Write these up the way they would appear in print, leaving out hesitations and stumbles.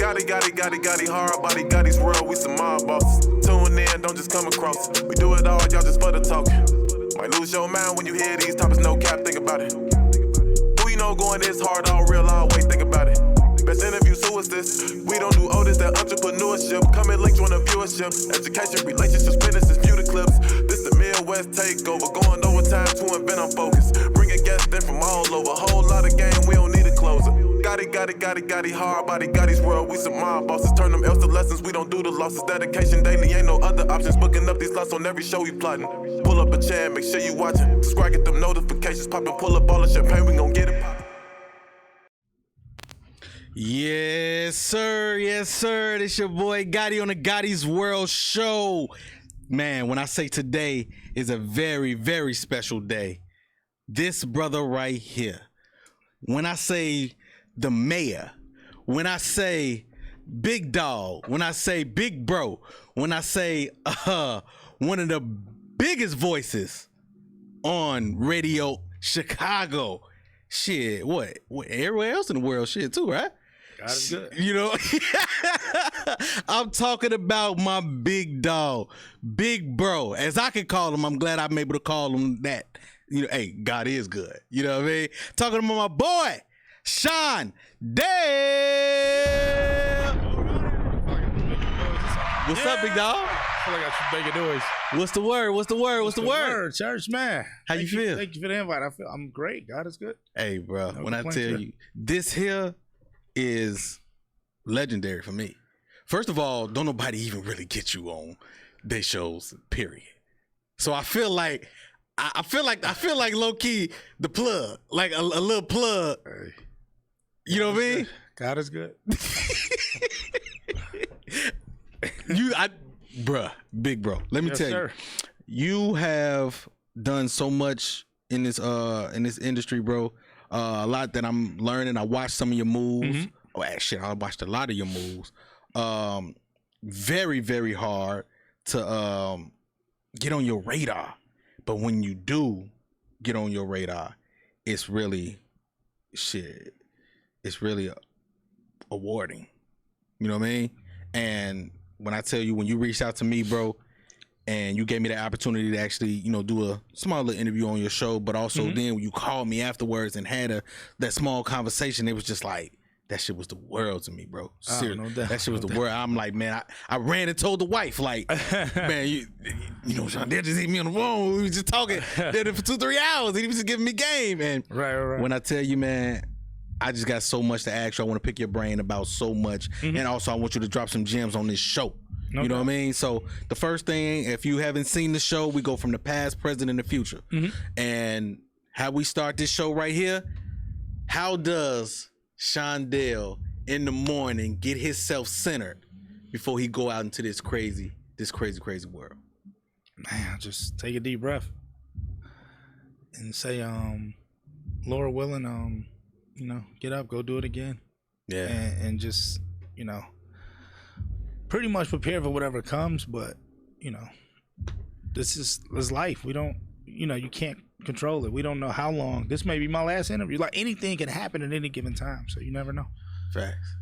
Gotti, hard body, Gotti's world, we some mob bosses. Tune in, don't just come across. We do it all, y'all just for the talk. Might lose your mind when you hear these topics, no cap, think about it. Who you know going this hard, all real, always think about it. Best interviews, who is this? We don't do Otis, that entrepreneurship. Come and link, join the viewership. Education, relationships, businesses, view the clips. This the Midwest takeover, going overtime to invent on focus. Bring a guest in from all over, whole lot of game, we don't need a closer. Gotti, hard body, Gotti's world, we some mob bosses. Turn them L's to lessons, we don't do the losses. Dedication daily, ain't no other options. Booking up these slots on every show we plotting. Pull up a chair, make sure you watching. Subscribe, get them notifications popping. Pull up all the champagne, we gon' get it poppin'. Yes, sir. It's your boy Gotti on the Gotti's World Show. Man, when I say today is a very, very special day, this brother right here, when I say the mayor, when I say big dog, when I say big bro, when I say one of the biggest voices on radio Chicago, shit, what everywhere else in the world, shit too, right? God is good. You know, I'm talking about my big dog, big bro, as I can call him. I'm glad I'm able to call him that. You know, hey, God is good. You know what I mean? Talking about my boy, Seandale. What's up, big dog? I feel like I should make a noise. What's the word? What's the word? Church, man. How you feel? Thank you for the invite. I'm great. God is good. Hey, bro, No when I complaints tell here. you, this here is legendary for me. First of all, don't nobody even really get you on their shows, period. So I feel like I feel like low key the plug, like a little plug. Hey, You know what I mean? God is good. Bruh, big bro. Let me Yes, tell sir. you have done so much in this industry, bro. A lot that I'm learning. I watched some of your moves. Mhm. Oh, shit, I watched a lot of your moves. Very, very hard to get on your radar. But when you do get on your radar, it's really shit. It's really awarding. You know what I mean? And when I tell you, when you reached out to me, bro, and you gave me the opportunity to actually, you know, do a small little interview on your show, but also then when you called me afterwards and had that small conversation, it was just like, that shit was the world to me, bro. Seriously, no doubt, that shit was no the world. I'm like, man, I ran and told the wife, like, man, you know, Sean, they just hit me on the phone. We was just talking there for 2-3 hours, and he was just giving me game. And Right. when I tell you, man, I just got so much to ask you. I want to pick your brain about so much, and also I want you to drop some gems on this show. No You know doubt. what I mean? So the first thing, if you haven't seen the show, we go from the past, present, and the future. And how we start this show right here, how does Seandale in the morning get himself centered before he go out into this crazy world? Man, just take a deep breath and say, Lord willing, you know, get up, go do it again. Yeah. And just, you know, pretty much prepare for whatever comes. But, you know, this is life. We don't, you know, you can't control it. We don't know how long. This may be my last interview. Like, anything can happen at any given time, so you never know. Facts.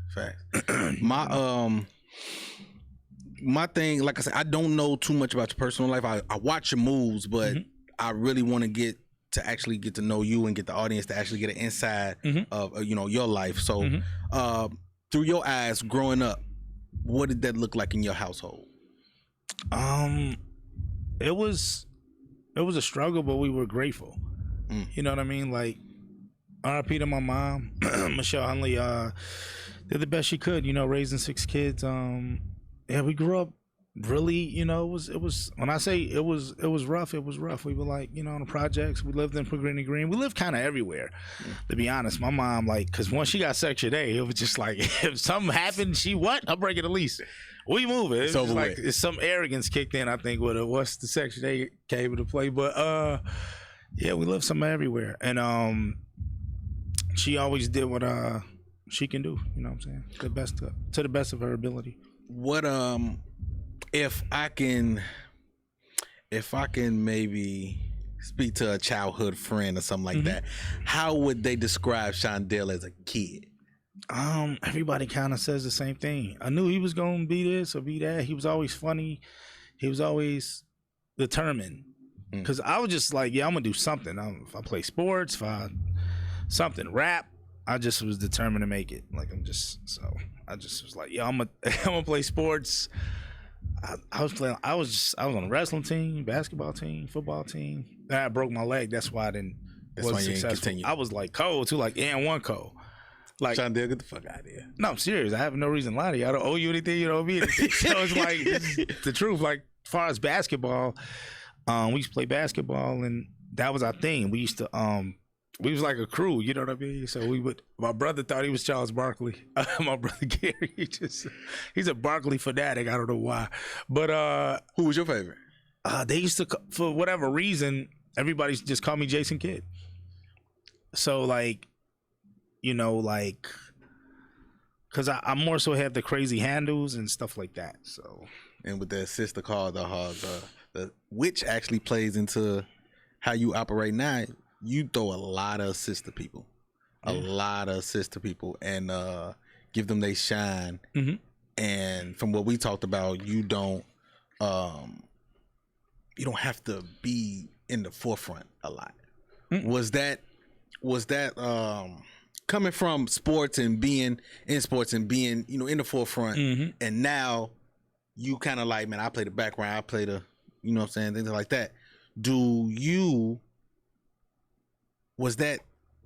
My thing, like I said, I don't know too much about your personal life. I watch your moves, but I really want to get to know you and get the audience to actually get an inside of you know, your life. So through your eyes, growing up, what did that look like in your household? It was a struggle, but we were grateful. You know what I mean? Like, RIP to my mom, Michelle Hunley, did the best she could, you know, raising 6 kids. Yeah, we grew up really, you know, it was when I say it was rough, it was rough. We were like, you know, on the projects. We lived in Green. We lived kind of everywhere, to be honest. My mom, like, because once she got Section A, it was just like, if something happened, I'm breaking the lease. We move it. It's like some arrogance kicked in, I think, once the Section A came into play. But yeah, we lived somewhere everywhere, and she always did what she can do. You know what I'm saying? To the best of her ability. What if I can maybe speak to a childhood friend or something like that, how would they describe Seandale as a kid? Everybody kind of says the same thing. I knew he was gonna be this or be that. He was always funny. He was always determined. Because I was just like, yeah, I'm gonna do something. If I play sports, if I something rap, I just was determined to make it. Like I just was like, yeah, I'm gonna play sports. I was on a wrestling team, basketball team, football team. Then I broke my leg. That's why I didn't. That's why you didn't continue. I was like cold too, like and one cold. Like, Seandale, get the fuck out of here. No, I'm serious. I have no reason to lie to you. I don't owe you anything. You don't owe me anything. So it's like it's the truth. Like as far as basketball, we used to play basketball, and that was our thing. We used to we was like a crew. You know what I mean? So we would. My brother thought he was Charles Barkley. My brother Gary, he's a Barkley fanatic. I don't know why, but who was your favorite? They used to, for whatever reason, everybody just called me Jason Kidd. So like. You know, like, because I more so have the crazy handles and stuff like that. So, and with the assist, the which actually plays into how you operate now. You throw a lot of assists to people, and give them they shine. Mm-hmm. And from what we talked about, you don't have to be in the forefront a lot. Mm-hmm. Was that coming from sports and being in sports and being, in the forefront, and now you kind of like, man, I play the background, I play the, you know what I'm saying, things like that. Was that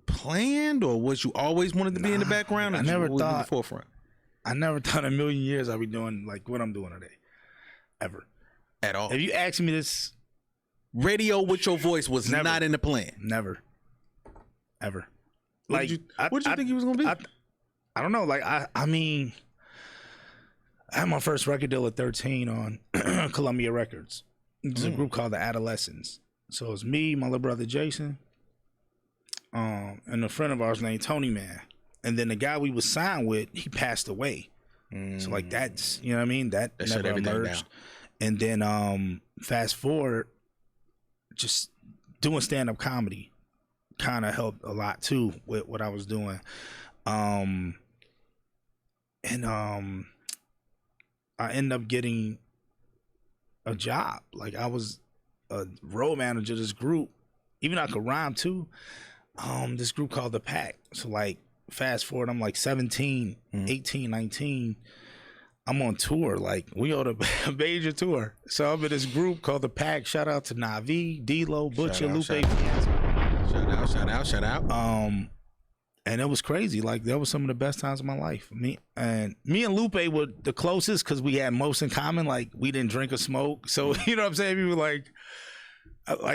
planned, or was you always wanted to be in the background? I never thought in the forefront. I never thought in a million years I'd be doing like what I'm doing today, ever, at all. If you asked me this, radio with your voice was not in the plan. Never, ever. What did you think he was gonna be? I don't know. Like I mean, I had my first record deal at 13 on Columbia Records. It's a group called the Adolescents. So it's me, my little brother Jason, and a friend of ours named Tony Man. And then the guy we was signed with, he passed away. So like that's, you know what I mean? That never emerged. And then fast forward, just doing stand-up comedy kind of helped a lot too with what I was doing. I ended up getting a job. Like I was a road manager of this group. Even though I could rhyme too. This group called The Pack. So like fast forward, I'm like 17, 18, 19. I'm on tour. Like we on a major tour. So I'm in this group called The Pack. Shout out to Navi, D-Lo, Butcher, Lupe. Shout out. And it was crazy. Like that was some of the best times of my life. Me and Lupe were the closest because we had most in common. Like we didn't drink or smoke. So you know what I'm saying? We were like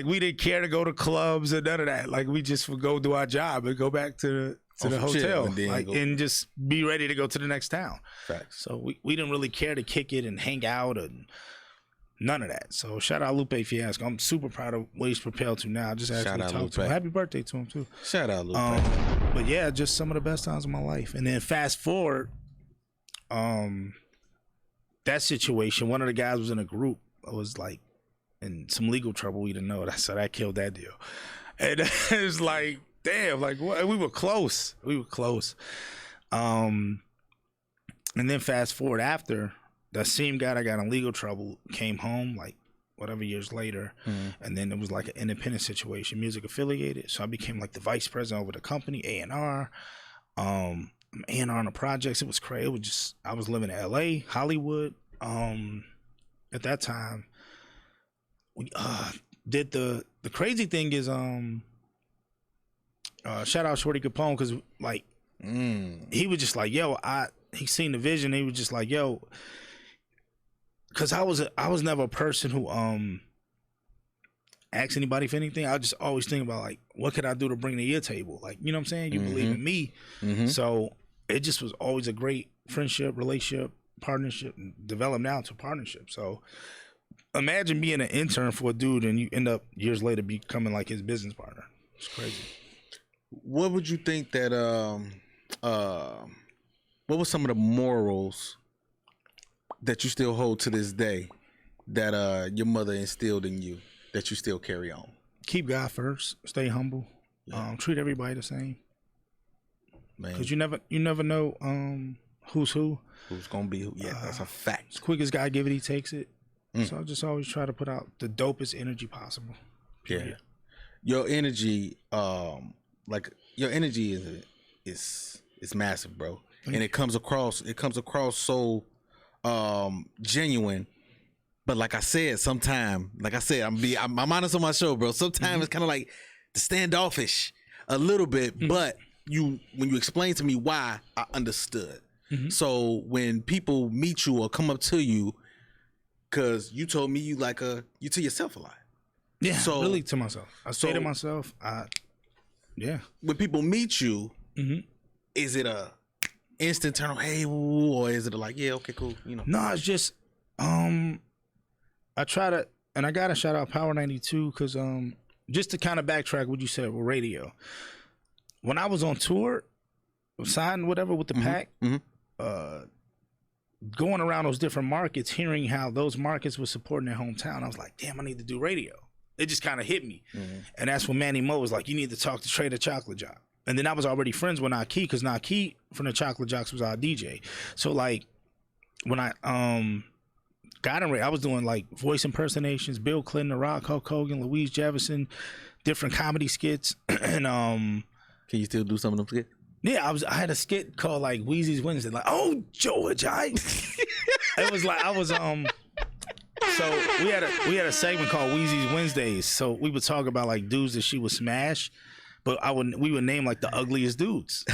we didn't care to go to clubs or none of that. Like we just would go do our job and go back to the hotel and just be ready to go to the next town. Facts. So we didn't really care to kick it and hang out and none of that. So shout out Lupe Fiasco. I'm super proud of what he's propelled to now. I just actually talked to him. Happy birthday to him too. Shout out Lupe. But yeah, just some of the best times of my life. And then fast forward, that situation, one of the guys was in a group. I was like in some legal trouble we didn't know. So that killed that deal. And it's like, damn, like what? We were close. And then fast forward after, that same guy that got in legal trouble came home like whatever years later. And then it was like an independent situation, music affiliated. So I became like the vice president over the company, A&R. A&R on the projects. It was crazy. It was just, I was living in LA, Hollywood. At that time, we did the crazy thing is shout out Shorty Capone, because like he was just like, yo, he seen the vision. He was just like, yo, because I was never a person who asked anybody for anything. I just always think about like, what could I do to bring to your table? Like, you know what I'm saying? You believe in me. So it just was always a great friendship, relationship, partnership, and developed now to partnership. So imagine being an intern for a dude and you end up years later becoming like his business partner. It's crazy. What would you think that what were some of the morals that you still hold to this day that your mother instilled in you that you still carry on? Keep God first. Stay humble. Treat everybody the same. man. Because you never know who's who. Who's gonna be who? Yeah, that's a fact. As quick as God give it, he takes it. So I just always try to put out the dopest energy possible. Yeah. Your energy, your energy is massive, bro. And it comes across so genuine. But like I said, I'm honest on my show, bro. Sometimes it's kind of like the standoffish a little bit, but when you explain to me why, I understood. So when people meet you or come up to you, because you told me you to yourself a lot. Yeah, so, really to myself. I say to myself, when people meet you, is it a instant turn on, hey, or is it like, yeah, okay, cool, you know? No, it's just I try to, and I gotta shout out Power 92 because just to kind of backtrack what you said with radio. When I was on tour, signed whatever with the pack, going around those different markets, hearing how those markets were supporting their hometown, I was like, damn, I need to do radio. It just kind of hit me. And that's when Manny Mo was like, you need to talk to Trey the Chocolate Jock. And then I was already friends with Naki because Naki from the Chocolate Jocks was our DJ. So like when I got in radio, I was doing like voice impersonations, Bill Clinton, The Rock, Hulk Hogan, Louise Jefferson, different comedy skits. And can you still do some of them skits? Yeah, I had a skit called like Weezy's Wednesday, like, oh George, it was like I was so we had a segment called Weezy's Wednesdays. So we would talk about like dudes that she would smash, but we would name like the ugliest dudes.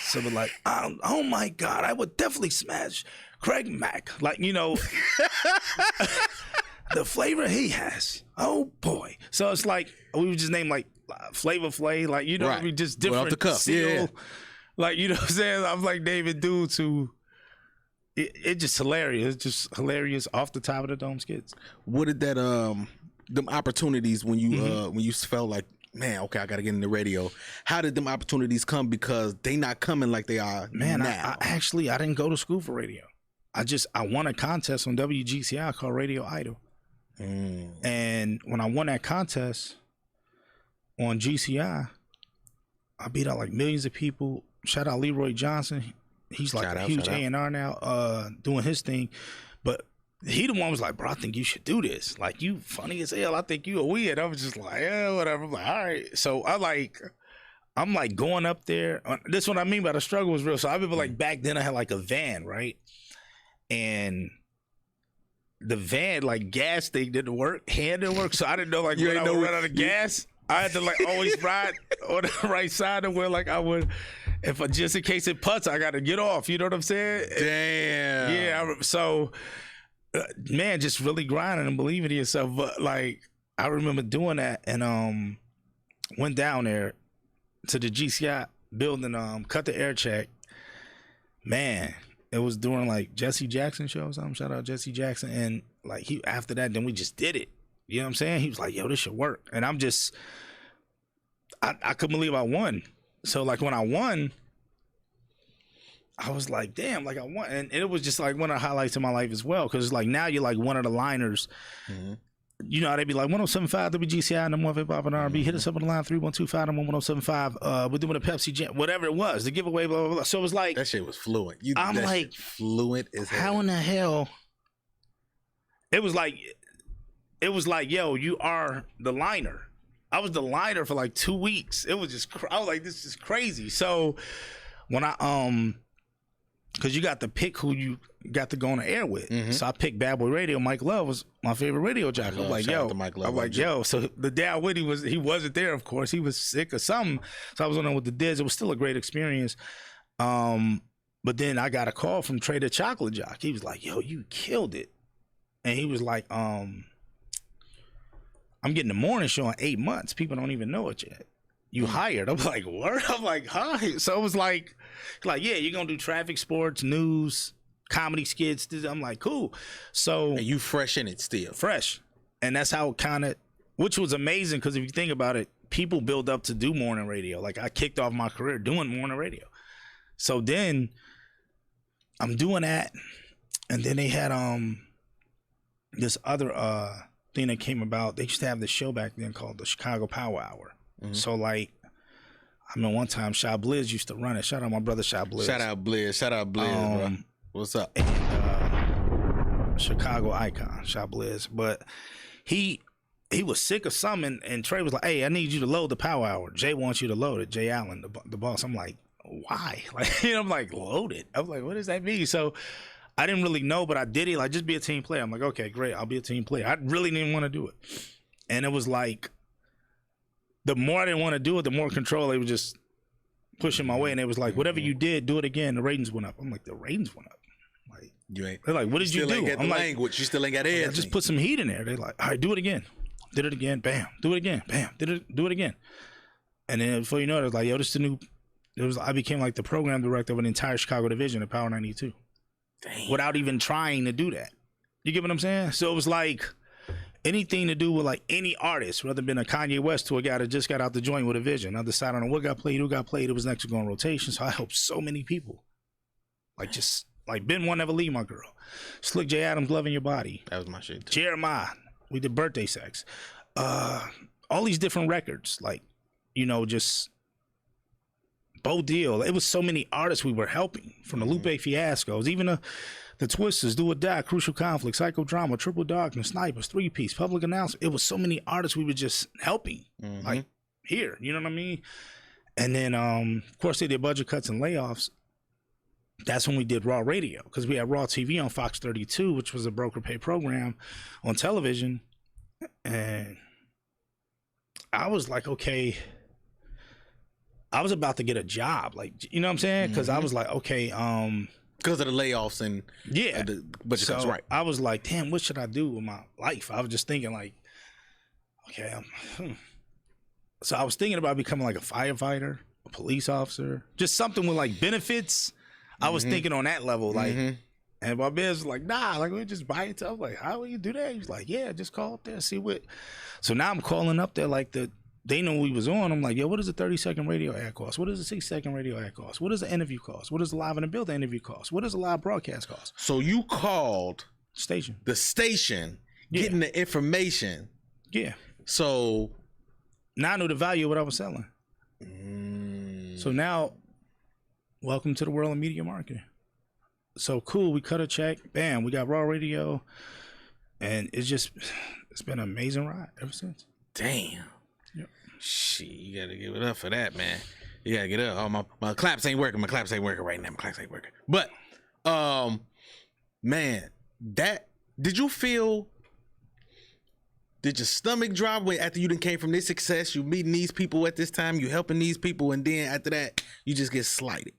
So we're like, oh my God, I would definitely smash Craig Mack. Like, you know, the flavor he has. Oh boy. So it's like we would just name like Flavor Flav, like, you know, right. We just different. Off the cuff. Seal. Yeah. Like, you know what I'm saying? I'm like David dudes who it just hilarious. It's just hilarious off the top of the dome skits. What did that them opportunities when you felt like, man, okay, I gotta get in the radio. How did them opportunities come? Because they not coming like they are now. I didn't go to school for radio. I won a contest on WGCI called Radio Idol. And when I won that contest on GCI, I beat out like millions of people. Shout out Leroy Johnson. He's like a huge A&R now, doing his thing. But he the one was like, bro, I think you should do this. Like, you funny as hell. I think you a weird. I was just like, yeah, whatever. I'm like, all right. So I'm like going up there. This is what I mean by the struggle was real. So I remember like back then I had like a van, right? And the van, like gas thing didn't work. Hand didn't work. So I didn't know like when I would run out of gas. I had to like always ride on the right side of where like I would, just in case it putts, I got to get off. You know what I'm saying? Damn. Yeah. So, man, just really grinding and believing in yourself. But like, I remember doing that and went down there to the GCI building, cut the air check. Man, it was during like Jesse Jackson show or something. Shout out Jesse Jackson. And like after that, then we just did it. You know what I'm saying? He was like, yo, this should work. And I'm just, I couldn't believe I won. So like when I won, I was like, damn, like I won. And it was just like one of the highlights of my life as well. Cause like now you're like one of the liners. You know how they be like 107.5 WGCI, number one hip hop and R&B. Hit us up on the line 3125 number 107.5. We're doing a Pepsi Jam, whatever it was, the giveaway, blah, blah, blah. So it was like, that shit was fluent. I'm like, fluent as hell. How in the hell? It was like, yo, you are the liner. I was the liner for like 2 weeks. It was just, I was like, this is crazy. So when I, cause you got to pick who you got to go on the air with. So I picked Bad Boy Radio. Mike Love was my favorite radio jockey. I'm like, yo. So the day I went, he wasn't there, of course. He was sick or something. So I was on there with the Diz. It was still a great experience. But then I got a call from Trey the Chocolate Jock. He was like, yo, you killed it. And he was like, I'm getting the morning show in 8 months. People don't even know it yet. You hired. I'm like, what? I'm like, huh? So it was like, yeah, you're going to do traffic, sports, news, comedy skits. I'm like, cool. So. And you fresh in it still. Fresh. And that's how it kind of, which was amazing because if you think about it, people build up to do morning radio. Like I kicked off my career doing morning radio. So then I'm doing that. And then they had this other thing that came about. They used to have this show back then called the Chicago Power Hour. So like I mean, one time Shy Blizz used to run it. Shout out my brother Shy Blizz. Shout out Blizz, bro. What's up? And, Chicago icon, Shy Blizz. But he was sick of something, and Trey was like, "Hey, I need you to load the Power Hour. Jay wants you to load it." Jay Allen, the boss. I'm like, why? Like, I'm like, load it. I was like, what does that mean? So I didn't really know, but I did it. Like, just be a team player. I'm like, okay, great. I'll be a team player. I really didn't want to do it. And it was like, the more I didn't want to do it, the more control they were just pushing my way. And it was like, whatever you did, do it again. The ratings went up. I'm like, the ratings went up. Like, you ain't. They're like, what did you do? Still ain't got the I'm like, language. You still ain't got everything. I just put some heat in there. They're like, all right, do it again. Did it again. Bam. Do it again. Bam. Do it again. And then before you know it, it was like, yo, this is the new. I became like the program director of an entire Chicago division at Power 92. Damn. Without even trying to do that. You get what I'm saying? So it was like anything to do with like any artist, whether it been a Kanye West to a guy that just got out the joint with a vision. I decided on what got played, who got played. It was next to go on rotation. So I helped so many people. Like just like Ben One Never Leave My Girl. Slick J. Adams, Loving Your Body. That was my shit too. Jeremiah. We did Birthday Sex. All these different records. Like, you know, just Bo Deal. It was so many artists we were helping, from the Lupe Fiascos, even the Twisters, Do or Die, Crucial Conflict, Psychodrama, Triple Darkness, Snipers, Three Piece, Public Announcement. It was so many artists we were just helping, like here, you know what I mean? And then, of course, they did budget cuts and layoffs. That's when we did Raw Radio, because we had Raw TV on Fox 32, which was a broker pay program on television. And I was like, okay, I was about to get a job, like, you know what I'm saying? Because I was like, okay, because of the layoffs and the budget cuts, right? I was like, damn, what should I do with my life? I was just thinking like, okay, so I was thinking about becoming like a firefighter, a police officer, just something with like benefits. I was thinking on that level, like, and my man was like, nah, like, we just buy it. I was like, how will you do that? He's like, yeah, just call up there, see what. So now I'm calling up there, like, they know we was on. I'm like, yo, what does a 30-second radio ad cost? What does a 6-second radio ad cost? What does an interview cost? What does a live in the building interview cost? What does a live broadcast cost? So you called the station, getting the information. Yeah. So now I knew the value of what I was selling. So now, welcome to the world of media marketing. So cool, we cut a check, bam, we got Raw Radio, and it's been an amazing ride ever since. Damn. Yep. Shit, you gotta give it up for that, man. You gotta get up. Oh, my claps ain't working. My claps ain't working right now. My claps ain't working. But, man, did your stomach drop when after you done came from this success, you meeting these people at this time, you helping these people, and then after that, you just get slighted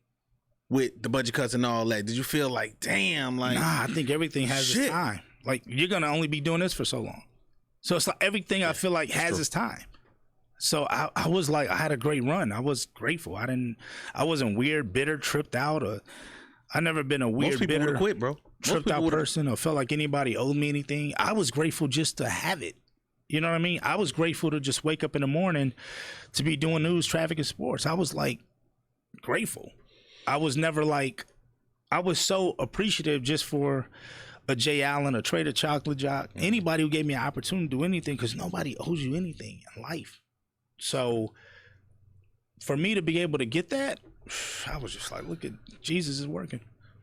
with the budget cuts and all that? Did you feel like, damn, like... Nah, I think everything has its time. Like, you're gonna only be doing this for so long. So it's like everything I feel like has its time. So I was like, I had a great run. I was grateful. I wasn't weird, bitter, tripped out, or I never been a weird, bitter, would've quit, bro. Tripped out person or felt like anybody owed me anything. I was grateful just to have it. You know what I mean? I was grateful to just wake up in the morning to be doing news, traffic, and sports. I was like grateful. I was never like, I was so appreciative just for a Jay Allen, a Trader Chocolate Jock, anybody who gave me an opportunity to do anything, because nobody owes you anything in life. So for me to be able to get that, I was just like, look at Jesus is working.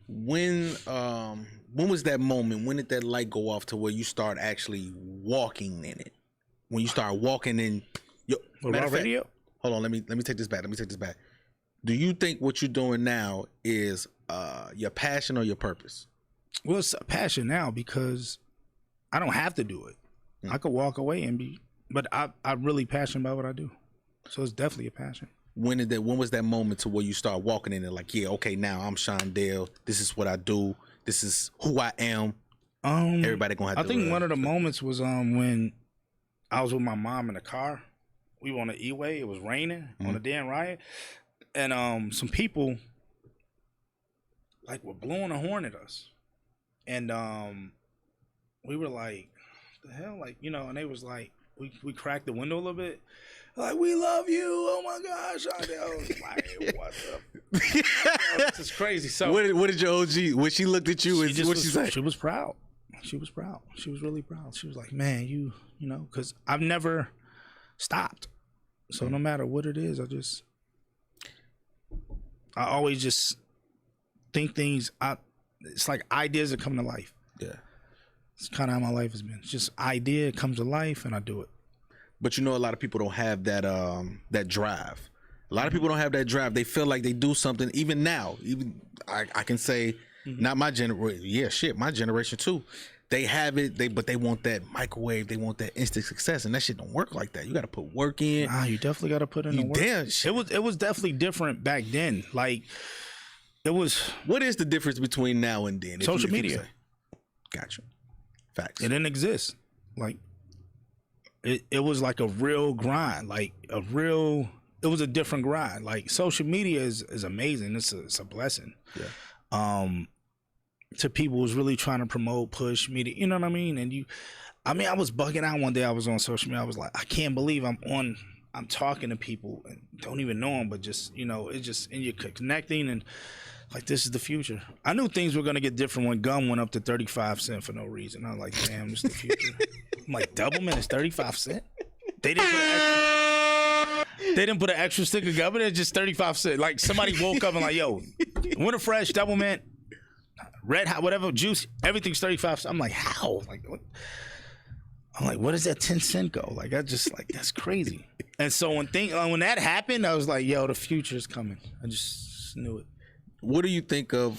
When was that moment? When did that light go off to where you start actually walking in it? When you start walking in your Raw Radio? Hold on, let me take this back. Do you think what you're doing now is your passion or your purpose? Well, it's a passion now because I don't have to do it. I could walk away and but I'm really passionate about what I do. So it's definitely a passion. When was that moment to where you start walking in and like, yeah, okay, now I'm Seandale. This is what I do. This is who I am. Everybody gonna have to. I think one of the moments was when I was with my mom in the car. We were on the E-way. It was raining on a damn riot. And some people like were blowing a horn at us. And we were like, what the hell? Like, you know, and they was like, we cracked the window a little bit. Like, we love you. Oh my gosh. I was like, what the? This is crazy. So what did your OG, when she looked at you, what she said? She was proud. She was proud. She was really proud. She was like, man, you know, because I've never stopped. So no matter what it is, I always just think things. It's like ideas that come to life. Yeah. It's kind of how my life has been. It's just idea comes to life, and I do it. But a lot of people don't have that that drive. A lot of people don't have that drive. They feel like they do something. Even now, I can say, not my generation. Yeah, shit, my generation too. They have it. But they want that microwave. They want that instant success, and that shit don't work like that. You got to put work in. Nah, you definitely got to put in the work. Damn, it was definitely different back then. Like it was. What is the difference between now and then? Social media. Gotcha. Facts. It didn't exist. Like it was like a real grind. Like it was a different grind. Like social media is amazing. It's a blessing. Yeah. To people who's really trying to promote, push media. You know what I mean? And I was bugging out one day. I was on social media. I was like, I can't believe I'm talking to people and don't even know them, but just, it's just, and you're connecting and like, this is the future. I knew things were going to get different when gum went up to 35 cents for no reason. I was like, damn, this is the future. I'm like, Doublemint is 35 cents? They didn't put an extra stick of gum in it, just 35 cents. Like somebody woke up and like, yo, Winter Fresh, Doublemint, Red Hot, whatever, juice, everything's 35 cents. I'm like, how? Like, what? I'm like, what does that 10 cent go? Like, that's crazy. And so when that happened, I was like, yo, the future is coming. I just knew it. What do you think of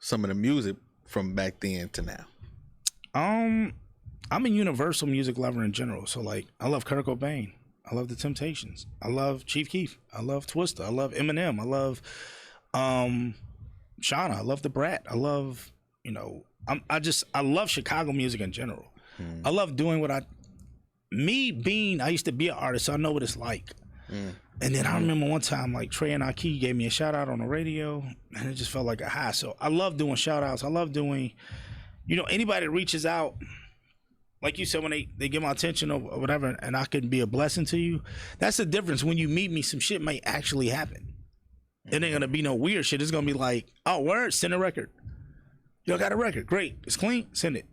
some of the music from back then to now? I'm a universal music lover in general. So like, I love Kurt Cobain. I love The Temptations. I love Chief Keef. I love Twista. I love Eminem. I love Shauna. I love The Brat. I love, I love Chicago music in general. I love doing I used to be an artist, so I know what it's like. And then I remember one time, like Trey and Aki gave me a shout out on the radio, and it just felt like a high. So I love doing shout outs. I love doing, anybody that reaches out, like you said, when they get my attention or whatever, and I can be a blessing to you. That's the difference. When you meet me, some shit might actually happen. It ain't gonna be no weird shit. It's gonna be like, oh, word, send a record. Y'all got a record, great. It's clean, send it.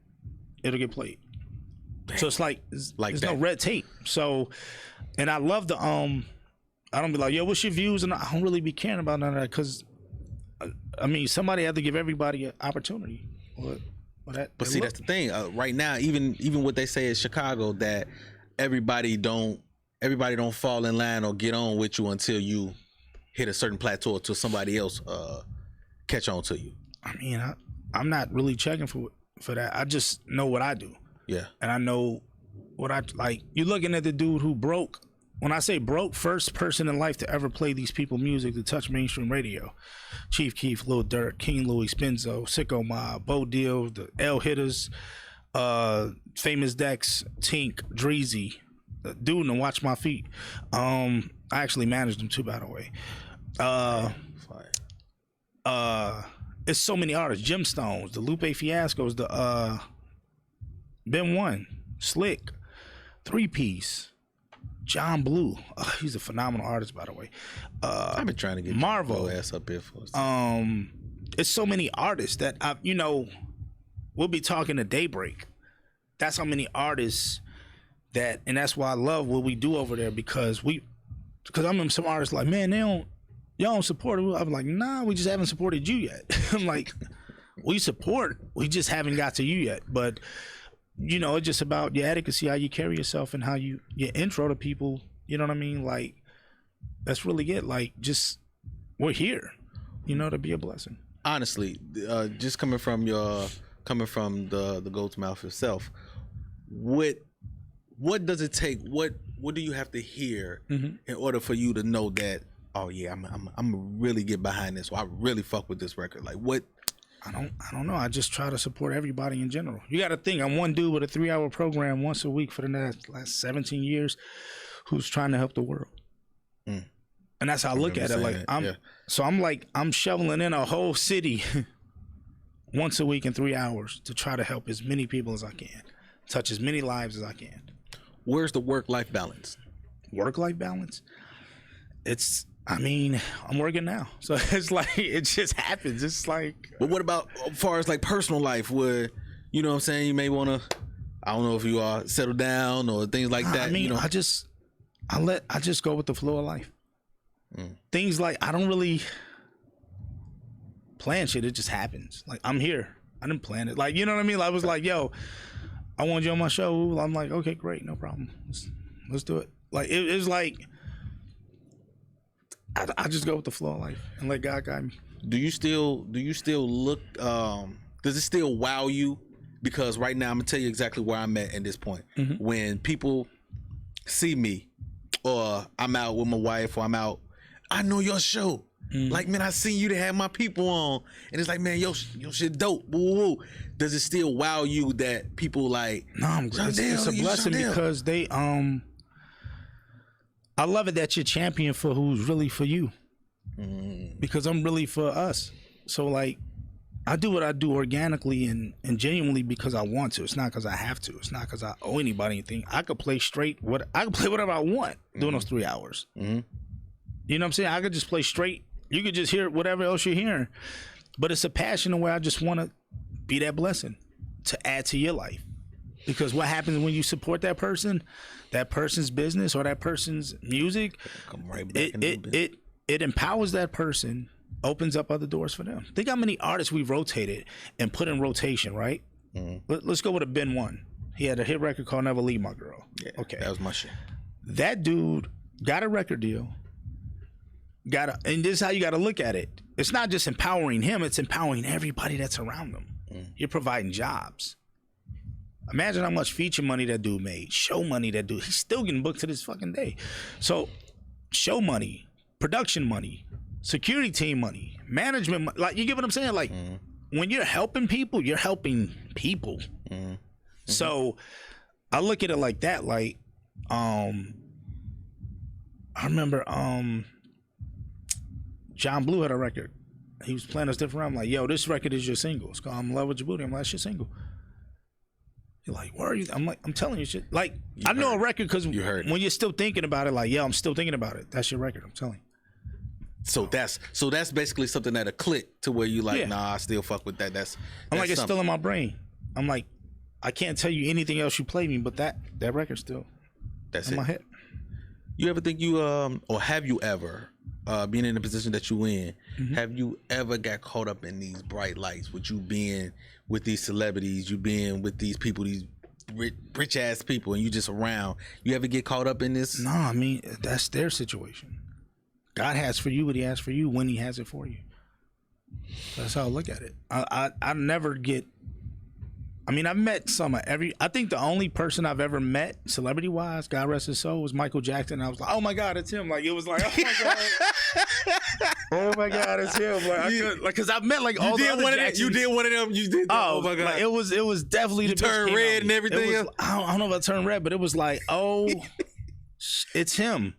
It'll get played. So it's like there's no red tape. So, and I love the I don't be like, yo, what's your views? And I don't really be caring about none of that because, somebody had to give everybody an opportunity. But see, that's the thing. Right now, even what they say is Chicago, that everybody don't fall in line or get on with you until you hit a certain plateau, until somebody else catch on to you. I'm not really checking for that. I just know what I do. Yeah. And I know what I like. You're looking at the dude who broke. When I say broke, first person in life to ever play these people music to touch mainstream radio. Chief Keef, Lil Durk, King Louie, Spenzo, Sicko Mob, Bo Deal, the L Hitters, Famous Dex, Tink, Dreezy, dude and Watch My Feet. I actually managed them too, by the way. It's so many artists. Gemstones, the Lupe Fiascos, the Ben One, Slick, 3-Piece. John Blue, he's a phenomenal artist, by the way. I've been trying to get Marvel ass up here for us. It's so many artists that we'll be talking to Daybreak. That's how many artists and that's why I love what we do over there because I remember some artists like, man, y'all don't support it. I'm like, nah, we just haven't supported you yet. I'm like, we just haven't got to you yet, but. It's just about your etiquette, how you carry yourself and how your intro to people, you know what I mean? Like, that's really it. Like, just, we're here, to be a blessing. Honestly, just coming from the goat's mouth itself, what does it take? What do you have to hear in order for you to know that, oh yeah, I'm really get behind this, or I really fuck with this record? Like what? I don't know. I just try to support everybody in general. You got to think, I'm one dude with a 3-hour program once a week for the last 17 years who's trying to help the world. And that's how I look at it. Like I'm shoveling in a whole city once a week in 3 hours to try to help as many people as I can, touch as many lives as I can. Where's the work-life balance? Work-life balance? I'm working now. So it's like, it just happens. It's like. But what about as far as like personal life where, you know what I'm saying, you may want to, I don't know if you are settle down or things like that. I just go with the flow of life. things like I don't really plan shit. It just happens. Like I'm here. I didn't plan it. Like, you know what I mean? I was like, yo, I want you on my show. I'm like, okay, great, no problem. Let's do it. Like it was like I just go with the flow of life and let God guide me. Do you still look? Does it still wow you? Because right now I'm gonna tell you exactly where I'm at this point. When people see me, or I'm out with my wife, or I'm out, I know your show. Like, man, I seen you to have my people on, and it's like, man, yo shit dope. Woo, woo. Does it still wow you that people like? No, I'm glad. It's a blessing because they I love it that you're champion for who's really for you, because I'm really for us. So like, I do what I do organically and genuinely because I want to. It's not because I have to. It's not because I owe anybody anything. I could play straight. I could play whatever I want during those 3 hours. You know what I'm saying? I could just play straight. You could just hear whatever else you're hearing. But it's a passion where I just want to be that blessing to add to your life. Because what happens when you support that person's business or that person's music, come right back it empowers that person, opens up other doors for them. Think how many artists we've rotated and put in rotation, right? Let's go with a Ben 1. He had a hit record called Never Leave My Girl. Yeah, okay. That was my shit. That dude got a record deal. And this is how you got to look at it. It's not just empowering him, it's empowering everybody that's around him. You're providing jobs. Imagine how much feature money that dude made, show money that dude. He's still getting booked to this fucking day. So, show money, production money, security team money, management money. Like, you get what I'm saying? Like, when you're helping people, you're helping people. So, I look at it like that. Like, I remember John Blue had a record. He was playing us different. I'm like, yo, this record is your single. It's called I'm in Love with Your Booty. I'm like, that's your single. You're like, where are you? I'm like, I'm telling you shit. Like, I know a record because when you're still thinking about it, like, yeah, I'm still thinking about it. That's your record. I'm telling you. So that's basically something that'll click to where you like, nah, I still fuck with that. That's I'm like, it's still in my brain. I'm like, I can't tell you anything else you play me, but that record's still that's in my head. You ever think you or have you ever being in the position that you in, have you ever got caught up in these bright lights with you being with these celebrities, you being with these people, these rich ass people, and you just around? You ever get caught up in this? No, I mean, that's their situation. God has for you what he has for you when he has it for you. That's how I look at it. I never get, I mean, I've met some of I think the only person I've ever met, celebrity-wise, God rest his soul, was Michael Jackson. I was like, oh my God, it's him. Like, it was like, oh my God. Oh my God, it's him. Like, I could, like, cause I've met like all the other Jacksons. You did one of them. You did. Oh my God. Like, it was definitely you the turned red and everything. I don't know if I turned red, but it was like, oh, it's him.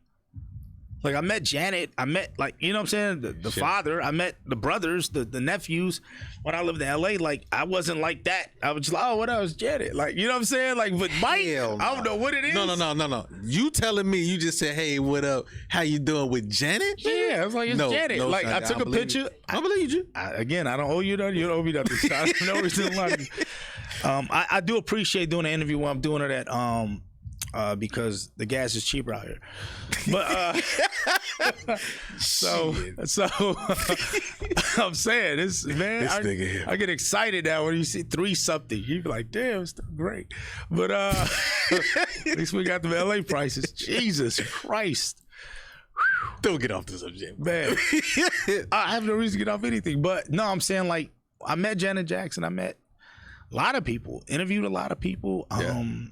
Like, I met Janet. I met, like, you know what I'm saying? The father. I met the brothers, the nephews. When I lived in LA, like, I wasn't like that. I was just like, oh, what else, Janet? Like, you know what I'm saying? Like, but Mike, I don't know what it is. No. You telling me you just said, hey, what up? How you doing with Janet? Yeah, I was like, it's Janet. No, like, I took a picture. I believe you. Again, I don't owe you nothing. You don't owe me nothing. So I have no reason to lie to you. I do appreciate doing an interview when I'm doing it at because the gas is cheaper out here. But so I'm saying this, man. I get excited now when you see 3 something. You be like, damn, it's still great. But at least we got the LA prices. Jesus Christ. Don't get off the subject, man. I have no reason to get off anything. But no, I'm saying, like, I met Janet Jackson. I met a lot of people. Interviewed a lot of people. I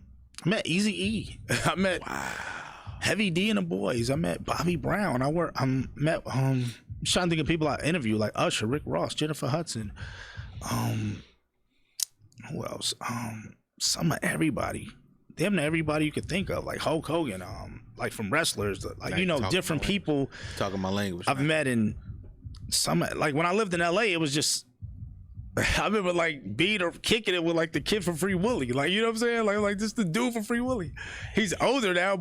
met Eazy-E. I met Heavy D and the Boys. I met Bobby Brown. I'm trying to think of people I interviewed, like Usher, Rick Ross, Jennifer Hudson. Who else? Some of everybody. Damn near everybody you could think of, like Hulk Hogan. Like from wrestlers, like, you know, different people. Talking my language. I've met in some, like when I lived in LA, it was just. I remember like being or kicking it with like the kid from Free Willy, like, you know what I'm saying, like just the dude from Free Willy. He's older now,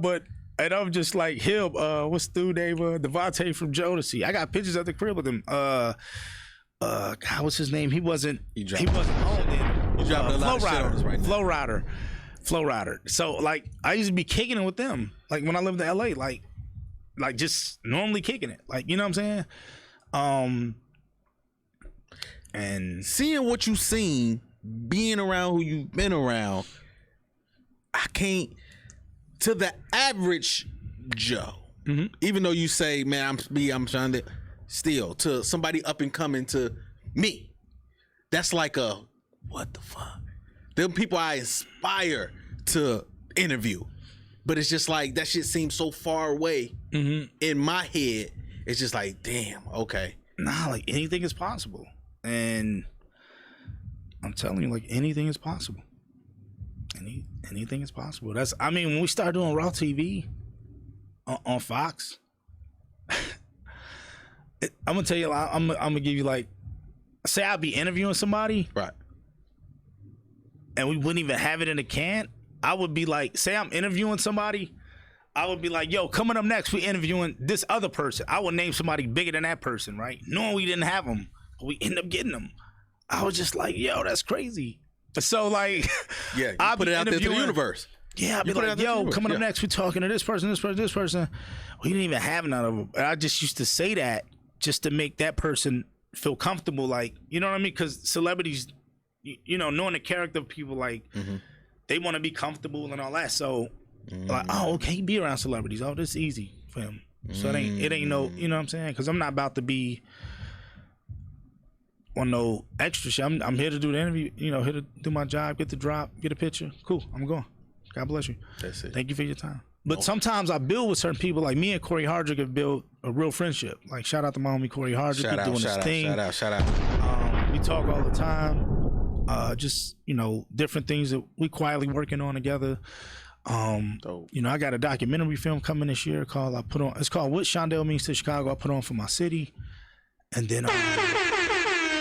and I'm just like him. What's the dude name? Devontae from Jodeci. I got pictures at the crib with him. God, what's his name? He wasn't on then. You dropping a lot of shit on us right now. Flow Rider. So like I used to be kicking it with them. Like when I lived in LA, like like just normally kicking it. Like, you know what I'm saying? And seeing what you've seen, being around who you've been around, I can't, to the average Joe, even though you say, man, I'm trying to, still, to somebody up and coming to me, that's like a, what the fuck? Them people I aspire to interview. But it's just like, that shit seems so far away in my head. It's just like, damn, okay. Nah, like anything is possible. And I'm telling you, like anything is possible. Anything is possible. That's, I mean, when we started doing Raw TV on Fox, I'm gonna tell you, I'm gonna give you like, say I'd be interviewing somebody, right, and we wouldn't even have it in the can. I would be like, say I'm interviewing somebody, I would be like, yo, coming up next, we interviewing this other person. I would name somebody bigger than that person, right? Knowing we didn't have them, but we end up getting them. I was just like, yo, that's crazy. So like, yeah, you put it out there to the universe. Yeah, I'd be like, yo, coming up next, we're talking to this person, this person, this person. We didn't even have none of them. And I just used to say that just to make that person feel comfortable, like, you know what I mean? Because celebrities, you know, knowing the character of people, like, they want to be comfortable and all that. So, like, oh, okay, he be around celebrities. Oh, this is easy for him. So it ain't no, you know what I'm saying? Because I'm not about to be on no extra shit. I'm here to do the interview, you know, here to do my job, get the drop, get a picture. Cool, I'm going. God bless you. That's it. Thank you for your time. But sometimes I build with certain people, like me and Corey Hardrick have built a real friendship. Like, shout out to my homie Corey Hardrick. He's doing his thing. Shout out. We talk all the time. Just, you know, different things that we quietly working on together. You know, I got a documentary film coming this year called it's called What Seandale Means to Chicago. I put on for my city. And then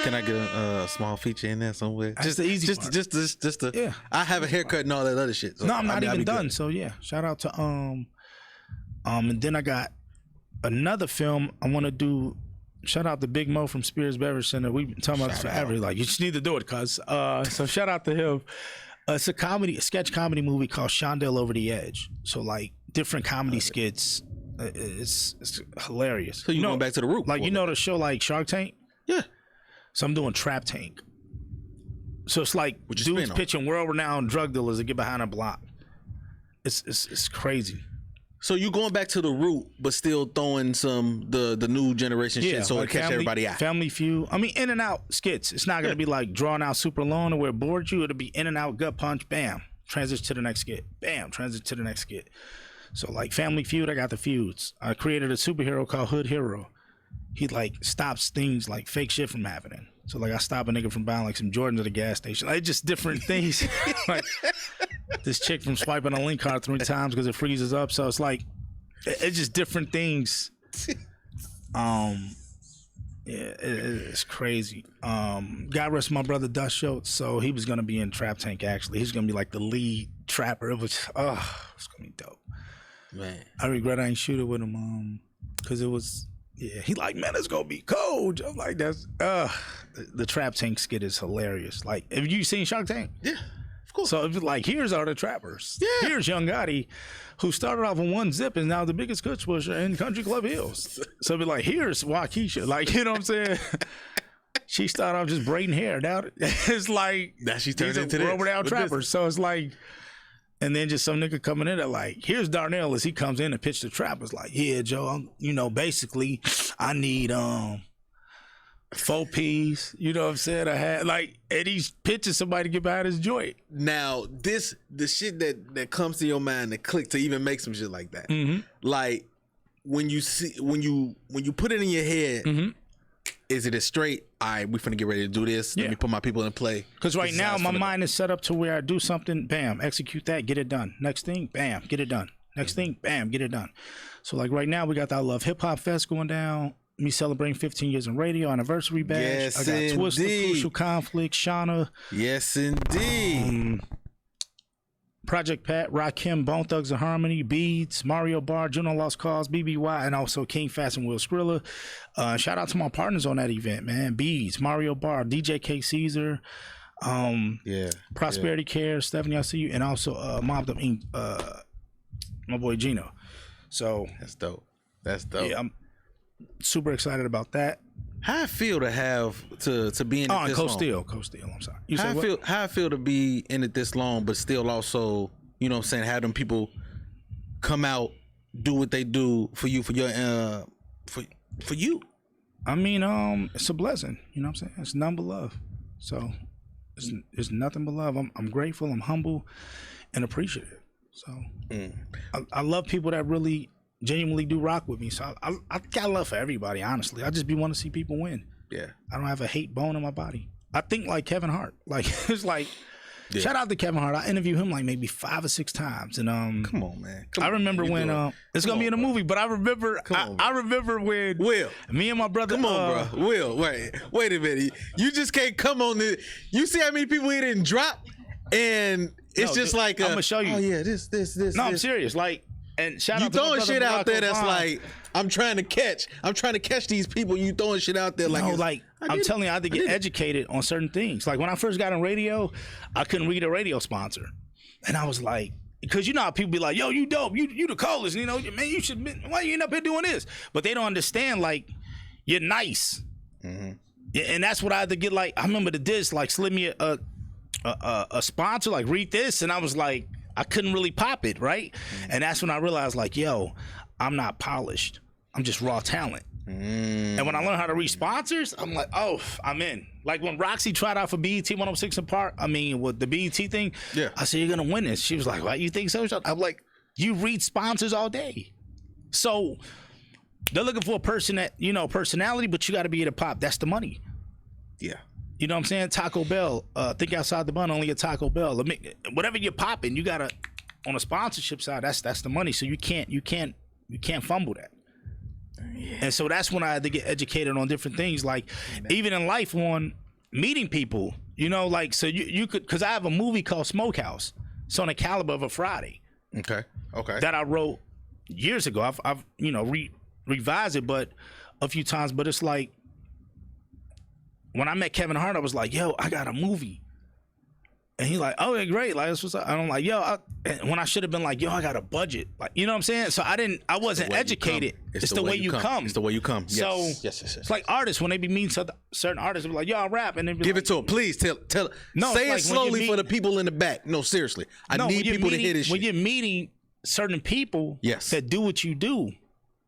can I get a small feature in there somewhere? Just the easy part. Just yeah. I have a haircut and all that other shit. So no, I'm not even done. Good. So yeah, shout out to and then I got another film I want to do. Shout out to Big Mo from Spears Beverage Center. We've been talking about this forever. Like, you just need to do it, cuz. So shout out to him. It's a sketch comedy movie called Seandale Over the Edge. So like different comedy skits. It's hilarious. So you going back to the root? Like, you know the show like Shark Tank? Yeah. So I'm doing Trap Tank. So it's like dudes pitching world-renowned drug dealers that get behind a block. It's crazy. So you going back to the root, but still throwing some the new generation shit, so like it catch everybody out. Family Feud. I mean, in and out skits. It's not gonna be like drawn out super long or where it bored you. It'll be in and out, gut punch, bam, transition to the next skit, bam, transition to the next skit. So like Family Feud, I got the feuds. I created a superhero called Hood Hero. He like stops things like fake shit from happening. So like I stop a nigga from buying like some Jordans at the gas station. Like just different things. Like this chick from swiping a link card 3 times because it freezes up. So it's like it's just different things. Yeah, it's crazy. God rest my brother Dust Schultz. So he was gonna be in Trap Tank actually. He's gonna be like the lead trapper. It's gonna be dope. Man. I regret I ain't shoot it with him because it was. Yeah, he like, man, it's gonna be cold. I'm like, that's the Trap Tank skit is hilarious. Like, have you seen Shark Tank? Yeah, of course. So it's like, here's all the trappers. Yeah. Here's Young Gotti, who started off with one zip and now the biggest kush pusher in Country Club Hills. So it'd be like, here's Waukesha. Like, you know what I'm saying? She started off just braiding hair. Now it's like now she's turned into this world without trappers. So it's like. And then just some nigga coming in there like, here's Darnell as he comes in and pitch the trappers like, yeah, Joe, basically I need 4 P's. You know what I'm saying? I had like, and he's pitching somebody to get behind his joint. Now, the shit that comes to your mind to click to even make some shit like that. Mm-hmm. Like when you put it in your head, is it a straight, all right, we finna get ready to do this. Let me put my people in play. Because right now, my mind is set up to where I do something, bam, execute that, get it done. Next thing, bam, get it done. Next thing, bam, get it done. So like right now, we got the I Love Hip Hop Fest going down. Me celebrating 15 years in radio, anniversary bash. Yes, I got indeed. Twister, Crucial Conflict, Shauna. Yes, indeed. Project Pat, Rakim, Bone Thugs and Harmony, Beads, Mario Bar, Juno Lost Cause, BBY, and also King Fast and Will Skrilla. Shout out to my partners on that event, man. Beads, Mario Bar, DJ K Caesar, Prosperity Care, Stephanie, I see you, and also Mobbed Up Inc., my boy Gino. So that's dope. That's dope. Yeah, I'm super excited about that. How I feel to have to be in it and this Coach long? Steele. Coach Steele, I'm sorry. You How said I what? feel to be in it this long, but still also, you know what I'm saying, have them people come out, do what they do for you, for your for you. I mean, it's a blessing. You know what I'm saying? It's none but love. So it's nothing but love. I'm grateful. I'm humble and appreciative. So I love people that really genuinely do rock with me. So I got love for everybody, honestly. I just want to see people win. Yeah. I don't have a hate bone in my body. I think like Kevin Hart. Like, it's like, shout out to Kevin Hart. I interviewed him like maybe 5 or 6 times. And come on, man. I remember when it's gonna be in a movie, but I remember I remember when Will, me and my brother. come on, bro. Will, wait a minute. You just can't come on the. You see how many people he didn't drop, and it's just like I'm gonna show you. Oh yeah, this. No, I'm serious. Like, and shout You out to my throwing brother shit out there that's Barack like I'm trying to catch these people. You throwing shit out there like No, it's- like I'm telling you, I had to get educated on certain things. Like when I first got on radio, I couldn't read a radio sponsor, and I was like, because you know how people be like, "Yo, you dope, you the coolest," you know, man, you should. Why you end up here doing this? But they don't understand. Like, you're nice, Yeah, and that's what I had to get. Like, I remember the disc like slid me a sponsor, like read this, and I was like, I couldn't really pop it, right? And that's when I realized, like, yo, I'm not polished. I'm just raw talent. And when I learned how to read sponsors, I'm like, oh, I'm in. Like when Roxy tried out for BET 106 and Park, I mean, with the BET thing, I said, you're going to win this. She was like, why you think so? I'm like, you read sponsors all day. So they're looking for a person that, you know, personality, but you got to be able to pop. That's the money. Yeah. You know what I'm saying? Taco Bell, think outside the bun, only a Taco Bell. Whatever you're popping, you gotta on a sponsorship side. That's the money. So you can't fumble that. Yeah. And so that's when I had to get educated on different things, like even in life on meeting people. You know, like so you could, because I have a movie called Smokehouse. It's on the caliber of a Friday. Okay. That I wrote years ago. I've you know revised it, but a few times. But it's like, when I met Kevin Hart, I was like, yo, I got a movie. And he's like, oh, yeah, great. Like, that's what's up. And I'm like, yo, when I should have been like, yo, I got a budget. Like, you know what I'm saying? So I wasn't educated. It's the way you come. It's the way you come. Yes. So yes. it's like artists, when they be meeting certain artists, they be like, yo, I rap. And they be Give like, it to him. Please tell. No, say like it slowly when for the people in the back. No, seriously. I need people to hear this shit. When you're meeting certain people that do what you do,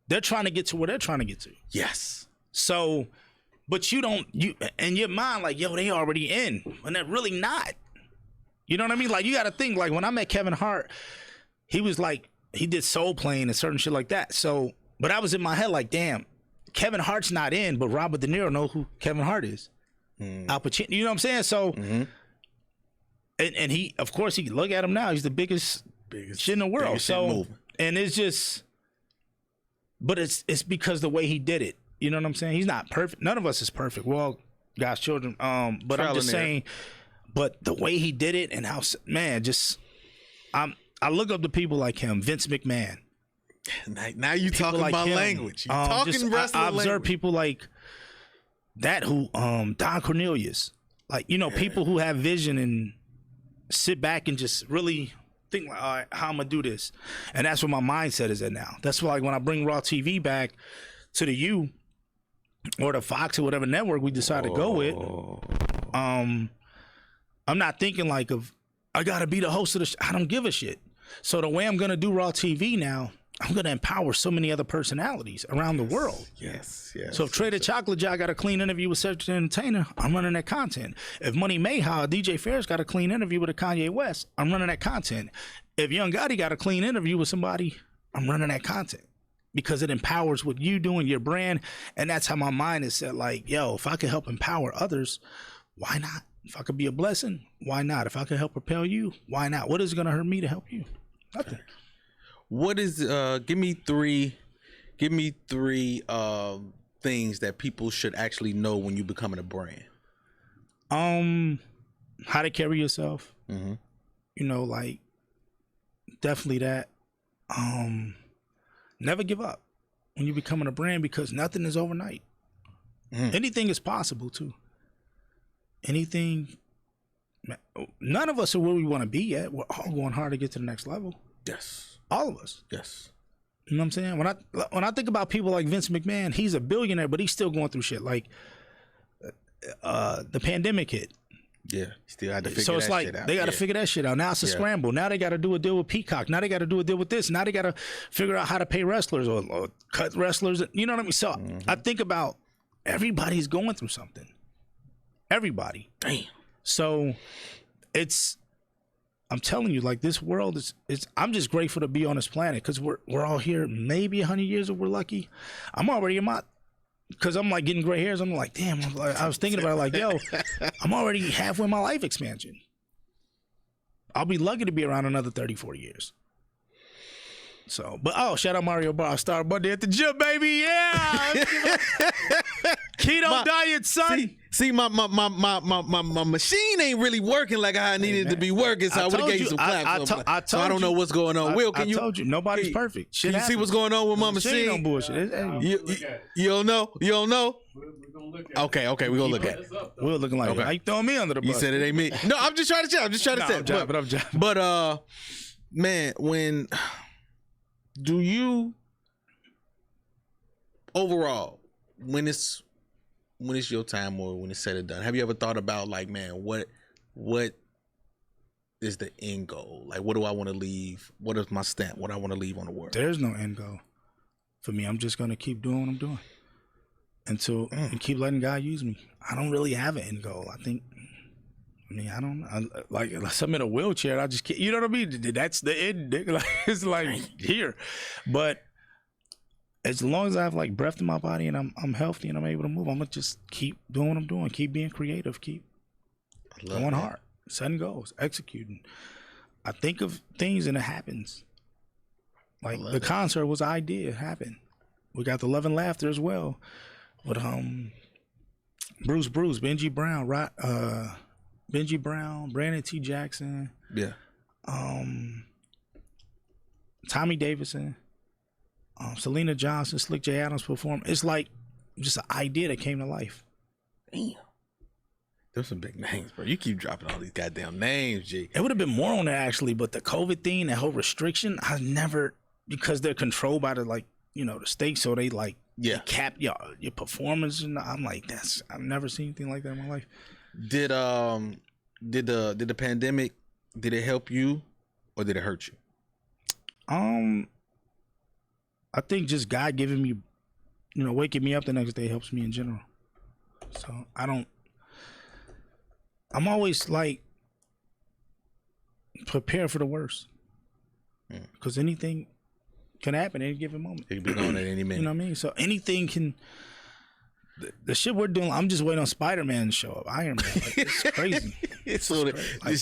they're trying to get to where they're trying to get to. Yes. So, but you in your mind, like, yo, they already in, when they're really not. You know what I mean? Like, you got to think, like, when I met Kevin Hart, he was like, he did soul playing and certain shit like that. So, but I was in my head like, damn, Kevin Hart's not in, but Robert De Niro know who Kevin Hart is. Al Pacino, you know what I'm saying? So, and he, of course, he look at him now. He's the biggest shit in the world. So, and it's just, but it's because the way he did it. You know what I'm saying? He's not perfect. None of us is perfect. Well, God's children. But I'm just saying. But the way he did it and how, man, just, I look up to people like him, Vince McMahon. Now you talking like my him. language. You talking wrestling I observe language. people like that who, Don Cornelius. Like, you know, people who have vision and sit back and just really think like, all right, how I'm going to do this. And that's where my mindset is at now. That's why, like, when I bring Raw TV back to the U or the Fox or whatever network we decide to go with, I'm not thinking like I gotta be the host of the I don't give a shit. So the way I'm gonna do Raw TV now, I'm gonna empower so many other personalities around the world. Yes. So if Trader Chocolate Jar got a clean interview with Cedric the Entertainer, I'm running that content. If Money Mayha, DJ Ferris got a clean interview with a Kanye West, I'm running that content. If Young Gotti got a clean interview with somebody, I'm running that content. Because it empowers what you do and your brand. And that's how my mind is set. Like, yo, if I can help empower others, why not? If I could be a blessing, why not? If I can help propel you, why not? What is going to hurt me to help you? Nothing. What is give me three things that people should actually know when you're becoming a brand. How to carry yourself. You know, like, definitely that. Never give up when you're becoming a brand, because nothing is overnight. Anything is possible too. Anything. None of us are where we want to be yet. We're all going hard to get to the next level. Yes. All of us. Yes. You know what I'm saying? When I think about people like Vince McMahon, he's a billionaire, but he's still going through shit. Like the pandemic hit. Yeah, still had to figure so it's that like shit out. they got to figure that shit out. Now it's a scramble. Now they got to do a deal with Peacock. Now they got to do a deal with this. Now they got to figure out how to pay wrestlers or cut wrestlers. You know what I mean? So I think about everybody's going through something. Everybody. Damn. So I'm telling you, like, this world is I'm just grateful to be on this planet because we're all here maybe 100 years if we're lucky. I'm already in my, because I'm like getting gray hairs. I'm like, damn, I was thinking about it like, yo, I'm already halfway in my life expansion. I'll be lucky to be around another 30, 40 years. So, but shout out Mario Bar. I started Monday at the gym, baby. Yeah. Keto diet, son. See, my machine ain't really working like how I needed it to be working, so I would have gave you some claps. So I don't know what's going on. Will, can you? I told you, nobody's perfect. Shit Can you see what's going on with my machine? Don't bullshit. You don't know? You don't know? We're gonna look at Okay, we're going to look at it. We're looking like, how you throwing me under the bus? You said it ain't me. No, I'm just trying to check. I'm just trying to check. I'm joking. But, man, do you, overall, when it's your time or when it's said and done, have you ever thought about, like, man, what is the end goal? Like, what do I want to leave? What is my stamp? What I want to leave on the world? There's no end goal for me. I'm just going to keep doing what I'm doing and keep letting God use me. I don't really have an end goal. I don't know. Like, unless I'm in a wheelchair, I just can't, you know what I mean? That's the end. Like, it's like here. But as long as I have like breath in my body and I'm healthy and I'm able to move, I'm gonna just keep doing what I'm doing, keep being creative, keep going hard, setting goals, executing. I think of things and it happens. Like the concert was an idea, it happened. We got the Love and Laughter as well with Bruce, Benji Brown, Brandon T. Jackson, Tommy Davidson. Selena Johnson, Slick J. Adams performed. It's like just an idea that came to life. Damn. There's some big names, bro. You keep dropping all these goddamn names, G. It would have been more on there actually, but the COVID thing, that whole restriction, I never, because they're controlled by the the state, so they they cap your performance, and I'm like, I've never seen anything like that in my life. Did the pandemic, did it help you or did it hurt you? I think just God giving me, waking me up the next day helps me in general. So I'm always like prepared for the worst. Because anything can happen at any given moment. It can be gone at any minute. You know what I mean? So anything can, the shit we're doing, I'm just waiting on Spider-Man to show up. Iron Man. Like, it's crazy. It's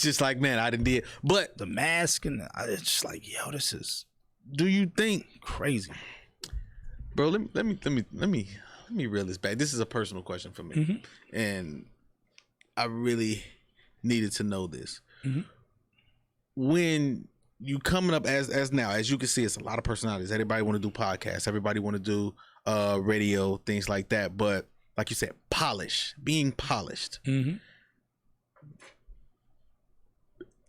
just like, man, I didn't did. But the mask and it's just like, yo, this is, do you think crazy, bro? Let me reel this back. This is a personal question for me, and I really needed to know this. When you coming up as now, as you can see, it's a lot of personalities. Everybody want to do podcasts. Everybody want to do radio, things like that. But like you said, being polished.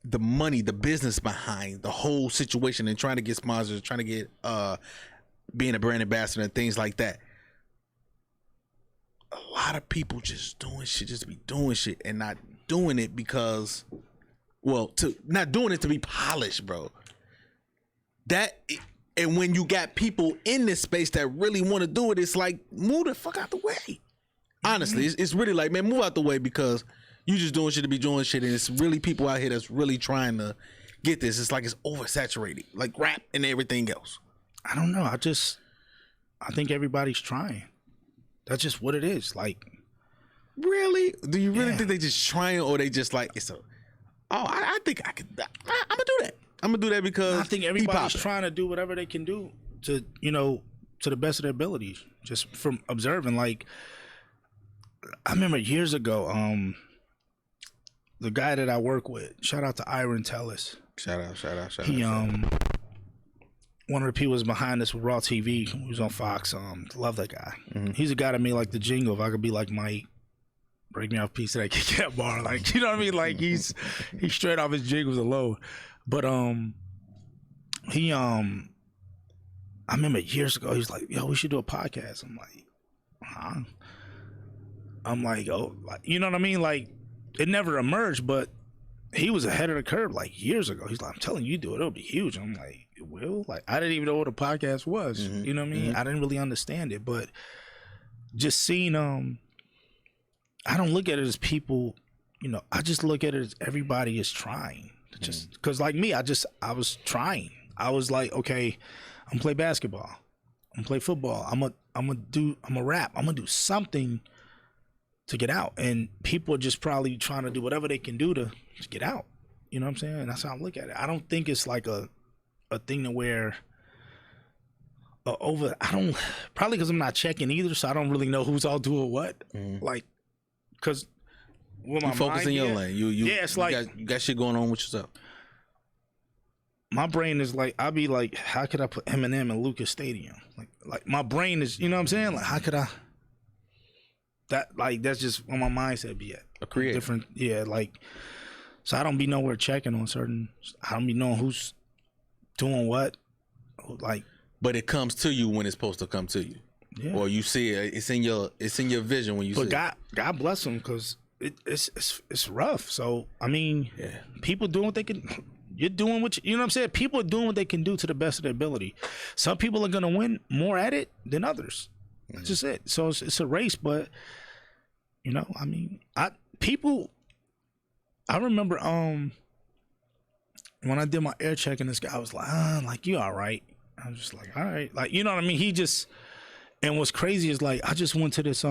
The money, the business behind the whole situation and trying to get sponsors, trying to get being a brand ambassador and things like that. A lot of people just doing shit, just be doing shit and not doing it because, not doing it to be polished, bro. And when you got people in this space that really want to do it, it's like, move the fuck out the way. Honestly, it's really like, man, move out the way because you just doing shit to be doing shit, and it's really people out here that's really trying to get this. It's like it's oversaturated, like rap and everything else. I don't know. I think everybody's trying. That's just what it is. Like, really? Do you really think they just trying, or they just like I think I could. I'm gonna do that. I'm gonna do that because I think everybody's trying to do whatever they can do to to the best of their abilities. Just from observing, like, I remember years ago, the guy that I work with, shout out to Iron Tellis. Shout out. He one of the people was behind us with Raw TV. He was on Fox. Love that guy. He's a guy that made like the jingle. If I could be like Mike, break me off a piece of that Kit Kat bar. Like, you know what I mean? Like he's straight off his jingles alone. But he I remember years ago, he was like, yo, we should do a podcast. I'm like, huh? I'm like, oh, like, you know what I mean? Like, it never emerged, but he was ahead of the curve like years ago. He's like, I'm telling you, do it. It'll be huge. I'm like, it will? Like, I didn't even know what a podcast was. Mm-hmm. You know what I mean? I didn't really understand it, but just seeing, I don't look at it as people, you know, I just look at it as everybody is trying. Just because like me, I was trying. I was like, okay, I'm gonna play basketball. I'm gonna play football. I'm gonna rap. I'm gonna do something to get out. And people are just probably trying to do whatever they can do to get out. You know what I'm saying? And that's how I look at it. I don't think it's like a thing to where probably because I'm not checking either, so I don't really know who's all doing what. Like, because with my You focus mind, in your lane. it's like you got shit going on with yourself. my brain is like, I'll be like, how could I put Eminem in Lucas Stadium? Like my brain is, you know what I'm saying? Like, how could I? That's just where my mindset be at. A creative. Different, yeah. Like, so I don't be nowhere checking on certain. I don't be knowing who's doing what. Like, but it comes to you when it's supposed to come to you, yeah. or you see it. It's in your vision when you see But it. God bless them, because it's rough. So I mean, people doing what they can. You're doing what you know what I'm saying? People are doing what they can do to the best of their ability. Some people are gonna win more at it than others. That's just it. So it's a race, but you know, I mean, I remember when I did my air check and this guy was like, you all right. I was just like, all right. Like, you know what I mean? And what's crazy is like I just went to this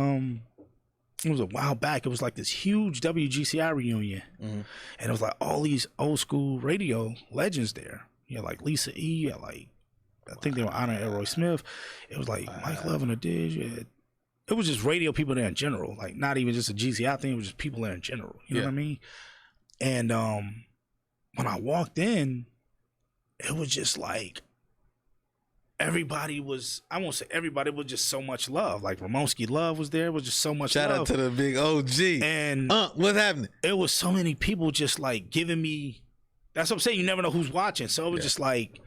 it was a while back. It was like this huge WGCI reunion. And it was like all these old school radio legends there. You know, like Lisa E. Like, I think they were honoring Elroy Smith. It was like Mike Love and the Diz. It was just radio people there in general. Like, not even just a GCI thing. It was just people there in general. You know what I mean? And when I walked in, it was just like everybody was, I won't say everybody, it was just so much love. Like Ramonski Love was there. It was just so much love. Shout out to the big OG. And what's happening? It was so many people just like giving me, that's what I'm saying. You never know who's watching. So it was just like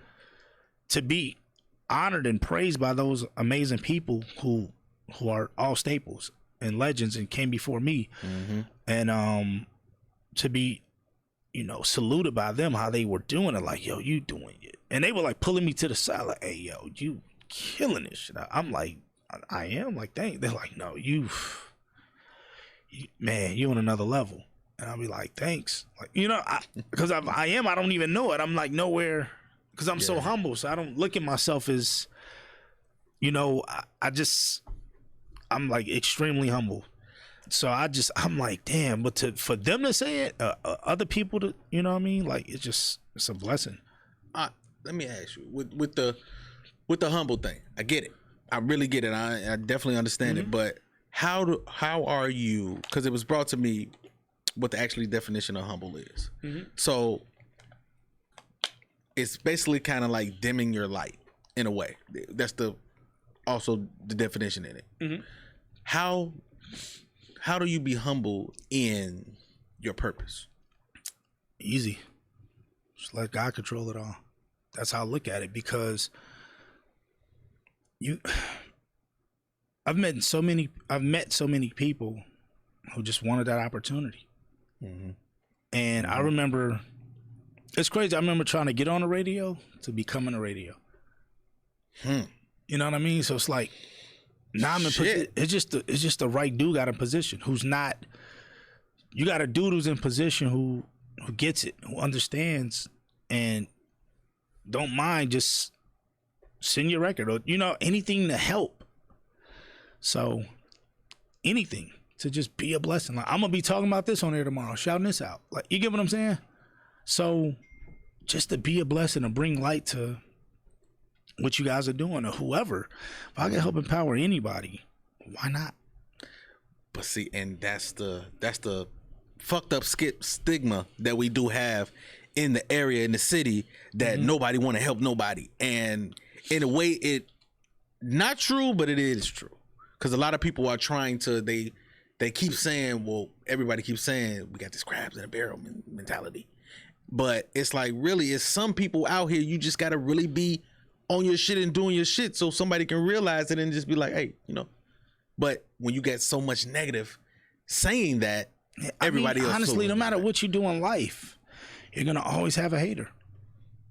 to be honored and praised by those amazing people who are all staples and legends and came before me. And to be, you know, saluted by them, how they were doing it, like, yo, you doing it. And they were like pulling me to the side, like, hey, yo, you killing this shit. I'm like, I am. Like, dang. They're like, no, man, you on another level. And I'll be like, thanks. Like, you know, because I am, I don't even know it. I'm like nowhere, because I'm so humble. So I don't look at myself as, you know, I'm like extremely humble. So I'm like, damn, but for them to say it, other people to, you know what I mean? Like, it's a blessing. Let me ask you, with the humble thing, I get it. I really get it. I definitely understand it. But how are you? Because it was brought to me what the actual definition of humble is. So it's basically kind of like dimming your light in a way. That's also the definition in it. How do you be humble in your purpose? Easy. Just let God control it all. That's how I look at it, because I've met so many people who just wanted that opportunity. And I remember, it's crazy. I remember trying to get on the radio to becoming a radio. You know what I mean? So it's like, now I'm in position. It's just the right dude got in position who's not. You got a dude who's in position who gets it, who understands, and don't mind just send your record or, you know, anything to help. So anything to just be a blessing. Like, I'm gonna be talking about this on air tomorrow, shouting this out. Like, you get what I'm saying? So just to be a blessing and bring light to what you guys are doing, or whoever. If I can help empower anybody, why not? But see, and that's the fucked up stigma that we do have in the area, in the city, that nobody want to help nobody. And in a way, it not true, but it is true, because a lot of people are trying to. They keep saying, well, everybody keeps saying we got this crabs in a barrel mentality, but it's like, really, it's some people out here. You just got to really be on your shit and doing your shit so somebody can realize it and just be like, hey, you know. But when you get so much negative saying that, everybody else. Honestly, no matter what you do in life, you're going to always have a hater.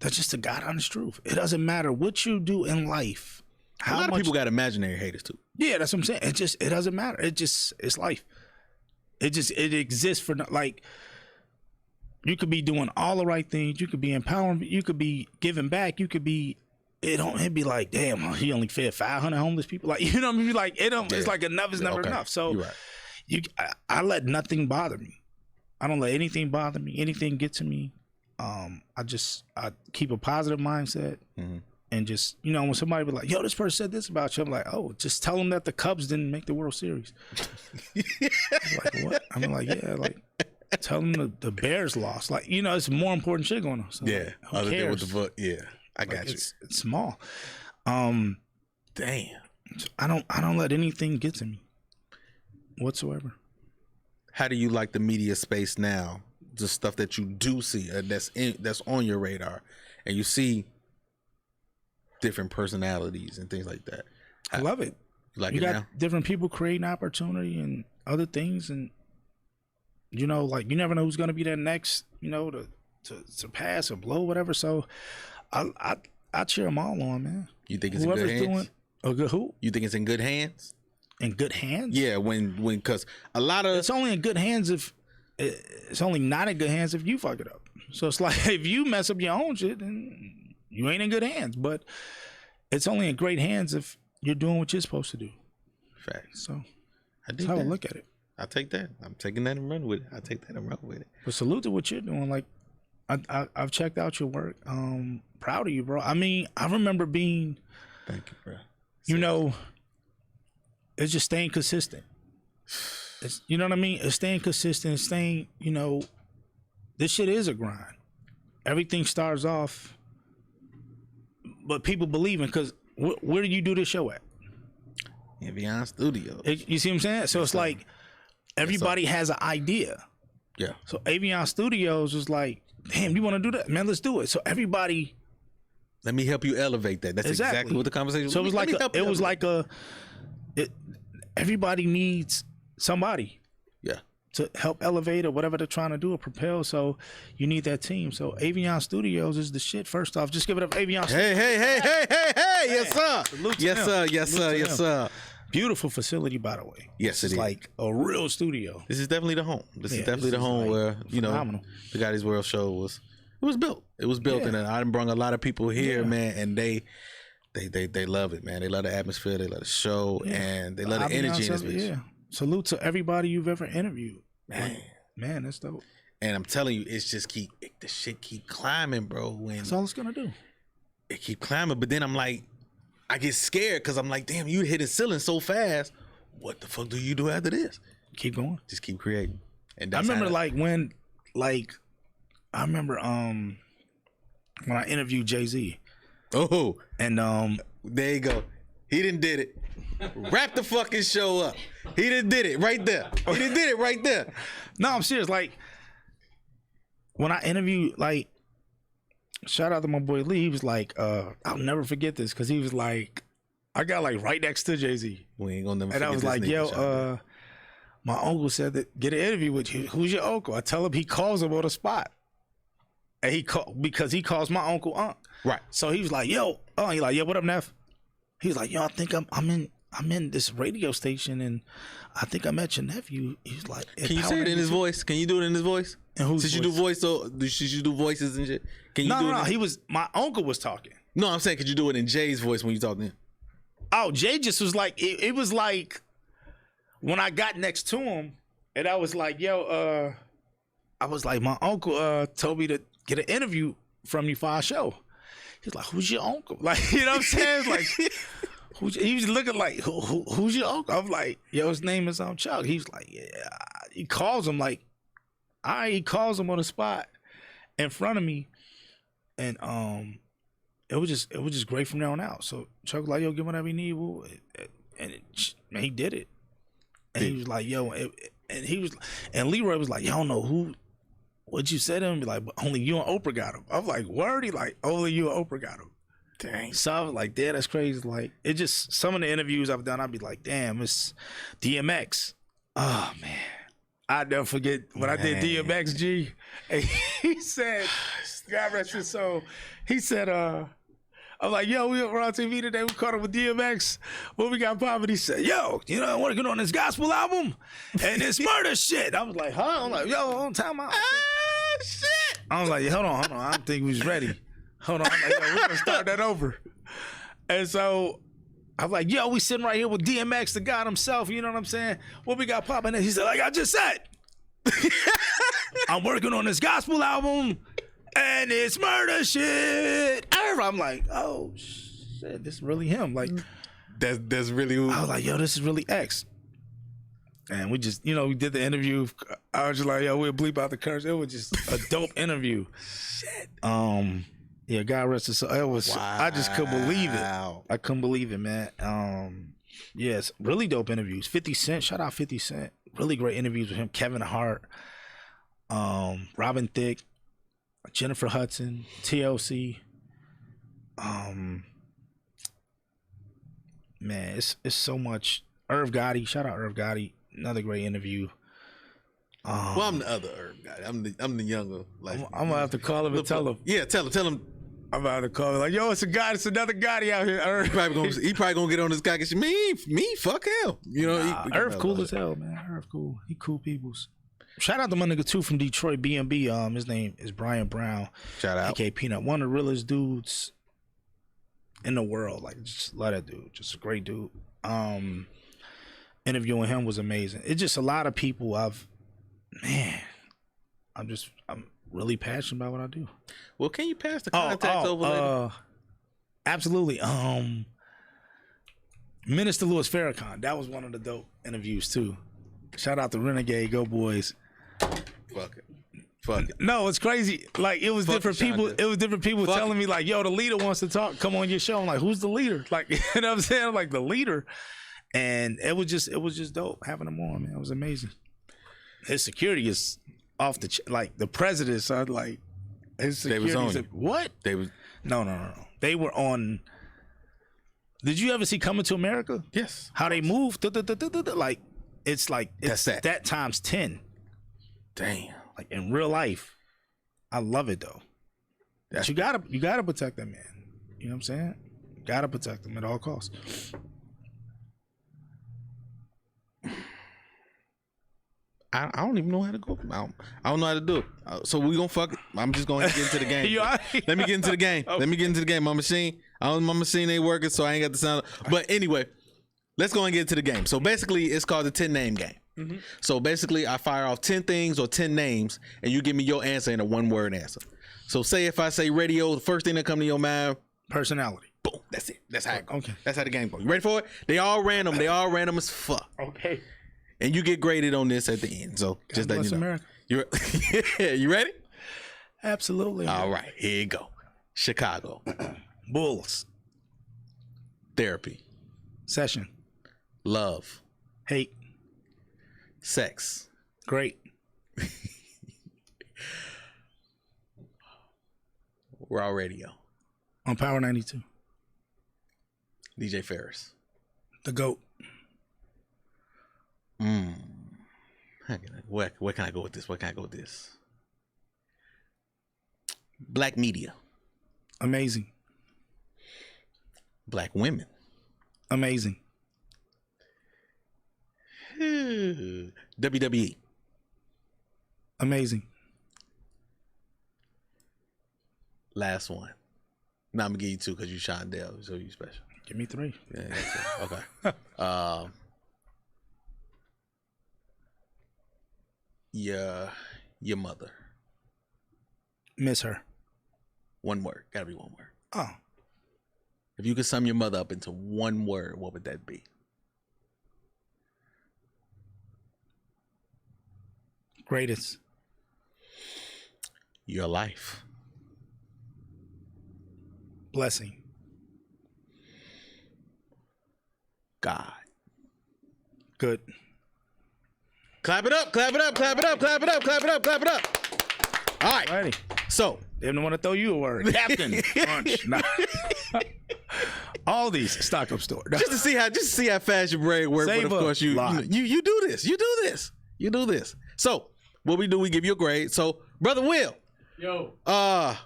That's just the God honest truth. It doesn't matter what you do in life. A lot of people got imaginary haters too. Yeah, that's what I'm saying. It doesn't matter. It's life. It exists for, like, you could be doing all the right things. You could be empowering. You could be giving back. You could be, it'd be like, damn, he only fed 500 homeless people. Like, you know what I mean? Like, it's like enough is never enough. So right. I let nothing bother me. I don't let anything bother me. Anything get to me. I keep a positive mindset. Mm-hmm. And just, you know, when somebody be like, yo, this person said this about you, I'm like, oh, just tell them that the Cubs didn't make the World Series. Like, what? I'm like, yeah, like, tell them the Bears lost. Like, you know, it's more important shit going on. So, yeah. Like, who cares? With the book. Yeah. I got you. It's small. Damn. I don't let anything get to me whatsoever. How do you like the media space now? The stuff that you do see that's on your radar, and you see different personalities and things like that. I love it. You got different people creating opportunity and other things, and you know, like, you never know who's gonna be that next, you know, to surpass or blow, whatever. So I cheer them all on, man. You think it's in good hands? A good who? You think it's in good hands? In good hands? Yeah, because a lot of it's only in good hands if it's only not in good hands if you fuck it up. So it's like, if you mess up your own shit, then you ain't in good hands. But it's only in great hands if you're doing what you're supposed to do. Facts. So that's how I look at it. I take that. I'm taking that and run with it. I take that and run with it. But salute to what you're doing. Like, I've checked out your work. Proud of you, bro. I mean, I remember being. Thank you, bro. You know, it's just staying consistent. It's, you know what I mean? It's staying consistent, staying, you know, this shit is a grind. Everything starts off, but people believe in, because where do you do this show at? Avion Studios. You see what I'm saying? So it's like, everybody has an idea. Yeah. So Avion Studios is like, damn, you want to do that? Man, let's do it. So everybody. Let me help you elevate that. That's exactly what the conversation was. So it was like everybody needs somebody. Yeah. To help elevate or whatever they're trying to do or propel. So you need that team. So Avion Studios is the shit. First off, just give it up, Avion Studios. Hey. Yes, sir. Yes, sir. Beautiful facility, by the way. Yes, it is. Like a real studio. This is definitely the home. This is definitely the home, like, where, you know, phenomenal. The Gotti's World Show was built. It was built, and I done brought a lot of people here, man, and they love it, man. They love the atmosphere, they love the show, and they love the energy in this bitch. Yeah. Salute to everybody you've ever interviewed. Man, that's dope. And I'm telling you, it's just the shit keep climbing, bro. That's all it's gonna do. It keep climbing, but then I'm like, I get scared because I'm like, damn, you hit the ceiling so fast. What the fuck do you do after this? Keep going. Just keep creating. And I remember when I interviewed JayZ. Oh, and there you go. He done did it. Wrap the fucking show up. He done did it right there. He done did it right there. No, I'm serious. Like, when I interviewed, like, shout out to my boy Lee. He was like, I'll never forget this, because he was like, I got like right next to JayZ. We ain't gonna never forget. And I was like, yo, my uncle said that get an interview with you. Who's your uncle? I tell him he calls him on the spot. And because he calls my uncle Unc. Right. So he was like, yo, he like, yo, what up, Neff? He was like, yo, I think I'm in this radio station, and I think I met your nephew. He was like, can you say it in his voice? Can you do it in his voice? And since you do voice, since you do voices and shit, can you do it? No, my uncle was talking. No, I'm saying, could you do it in Jay's voice when you talk to him? Oh, Jay just was like, it was like when I got next to him, and I was like, yo, I was like, my uncle told me to get an interview from you for our show. He's like, who's your uncle? Like, you know what I'm saying? Like, he was looking like, who's your uncle? I'm like, yo, his name is Chuck. He's like, yeah. He calls him like, all right, he calls him on the spot in front of me. And it was just great from there on out. So Chuck was like, yo, give whatever you need. And man, he did it. And he was like, yo, and Leroy was like, yo, I don't know what you said to him. Be like, but only you and Oprah got him. I'm like, word? He like, only you and Oprah got him. Dang. So I was like, damn, that's crazy. Like, it just, some of the interviews I've done, I'd be like, damn, it's DMX. Oh, man. I'll never forget when I did DMX, G. And he said, God rest his soul, he said, I'm like, yo, we were on TV today. We caught up with DMX. What we got popping? He said, yo, you know, I want to get on this gospel album and this murder shit. I was like, huh? I'm like, yo, hold on, time out. Shit. I was like, hold on. I don't think we was ready. Hold on. I'm like, yo, we're going to start that over. And so I'm like, yo, we sitting right here with DMX, the God himself. You know what I'm saying? What we got popping? He said, like I just said, I'm working on this gospel album and it's murder shit. I'm like, oh, shit, this is really him. Like, that's really who. I was like, yo, this is really X. And we just, you know, we did the interview. I was just like, yo, we'll bleep out the curse. It was just a dope interview. Shit. Yeah, God rest his soul. It was, wow. I just couldn't believe it. I couldn't believe it, man. Yes, really dope interviews. 50 Cent, shout out 50 Cent. Really great interviews with him. Kevin Hart, Robin Thicke, Jennifer Hudson, TLC. Man, it's so much. Irv Gotti, shout out Irv Gotti. Another great interview. Well, I'm the other Herb guy. I'm the younger. Like, I'm gonna have to call him and tell him. Yeah, tell him. I'm about to call him like, yo, it's another Gotti out here. He probably gonna get on this guy. Me, fuck him. You know, Irv cool as hell, man. Irv cool. He cool peoples. Shout out to my nigga too from Detroit, BNB. His name is Brian Brown. Shout out. AKA Peanut. One of the realest dudes in the world. Like, just love that dude. Just a great dude. Interviewing him was amazing. It's just a lot of people I'm really passionate about what I do. Well, can you pass the contacts over later? Absolutely. Minister Louis Farrakhan. That was one of the dope interviews too. Shout out to Renegade, Go Boys. Fuck it. No, it's crazy. Like, it was different people. It was different people telling me like, yo, the leader wants to talk. Come on your show. I'm like, who's the leader? Like, you know what I'm saying? I'm like, the leader. And it was just dope having him on, man. It was amazing. His security is off the like the president. So I'd like his security. They was on. What? They was no. They were on. Did you ever see Coming to America? Yes. How they move? Like, it's that times 10. Damn. Like in real life, I love it though. But you gotta protect that man. You know what I'm saying? Gotta protect him at all costs. I don't even know how to go. I don't know how to do it. So we gonna fuck it. I'm just gonna get into the game. Let me get into the game. Okay. Let me get into the game. My machine ain't working, so I ain't got the sound. But anyway, let's go and get into the game. So basically, it's called the 10 name game. Mm-hmm. So basically, I fire off 10 things or 10 names, and you give me your answer in a 1-word answer. So say if I say radio, the first thing that come to your mind, personality. Boom. That's it. That's how it goes. Okay. That's how the game goes. You ready for it? They all random. They all random as fuck. Okay. And you get graded on this at the end. So just let you know. America. You ready? Absolutely. All right. Here you go. Chicago. Bulls. Therapy. Session. Love. Hate. Sex. Great. Raw radio. On Power 92. DJ Ferris. The GOAT. Where can I go with this? Black media. Amazing. Black women. Amazing. WWE. Amazing. Last one. Now I'm gonna give you 2 because you Seandale, so you special. Give me 3. Yeah, that's it. Okay. Your mother. Miss her. 1 word. Gotta be 1 word. Oh. If you could sum your mother up into 1 word, what would that be? Greatest. Your life. Blessing. God. Good. Clap it up, clap it up, clap it up, clap it up, clap it up, clap it up. All right. Ready. So They didn't want to throw you a word. Captain Crunch. Nah. All these stock up store. Just to see how fast your brain works. But of course you do this. You do this. So what we do, we give you a grade. So Brother Will. Yo.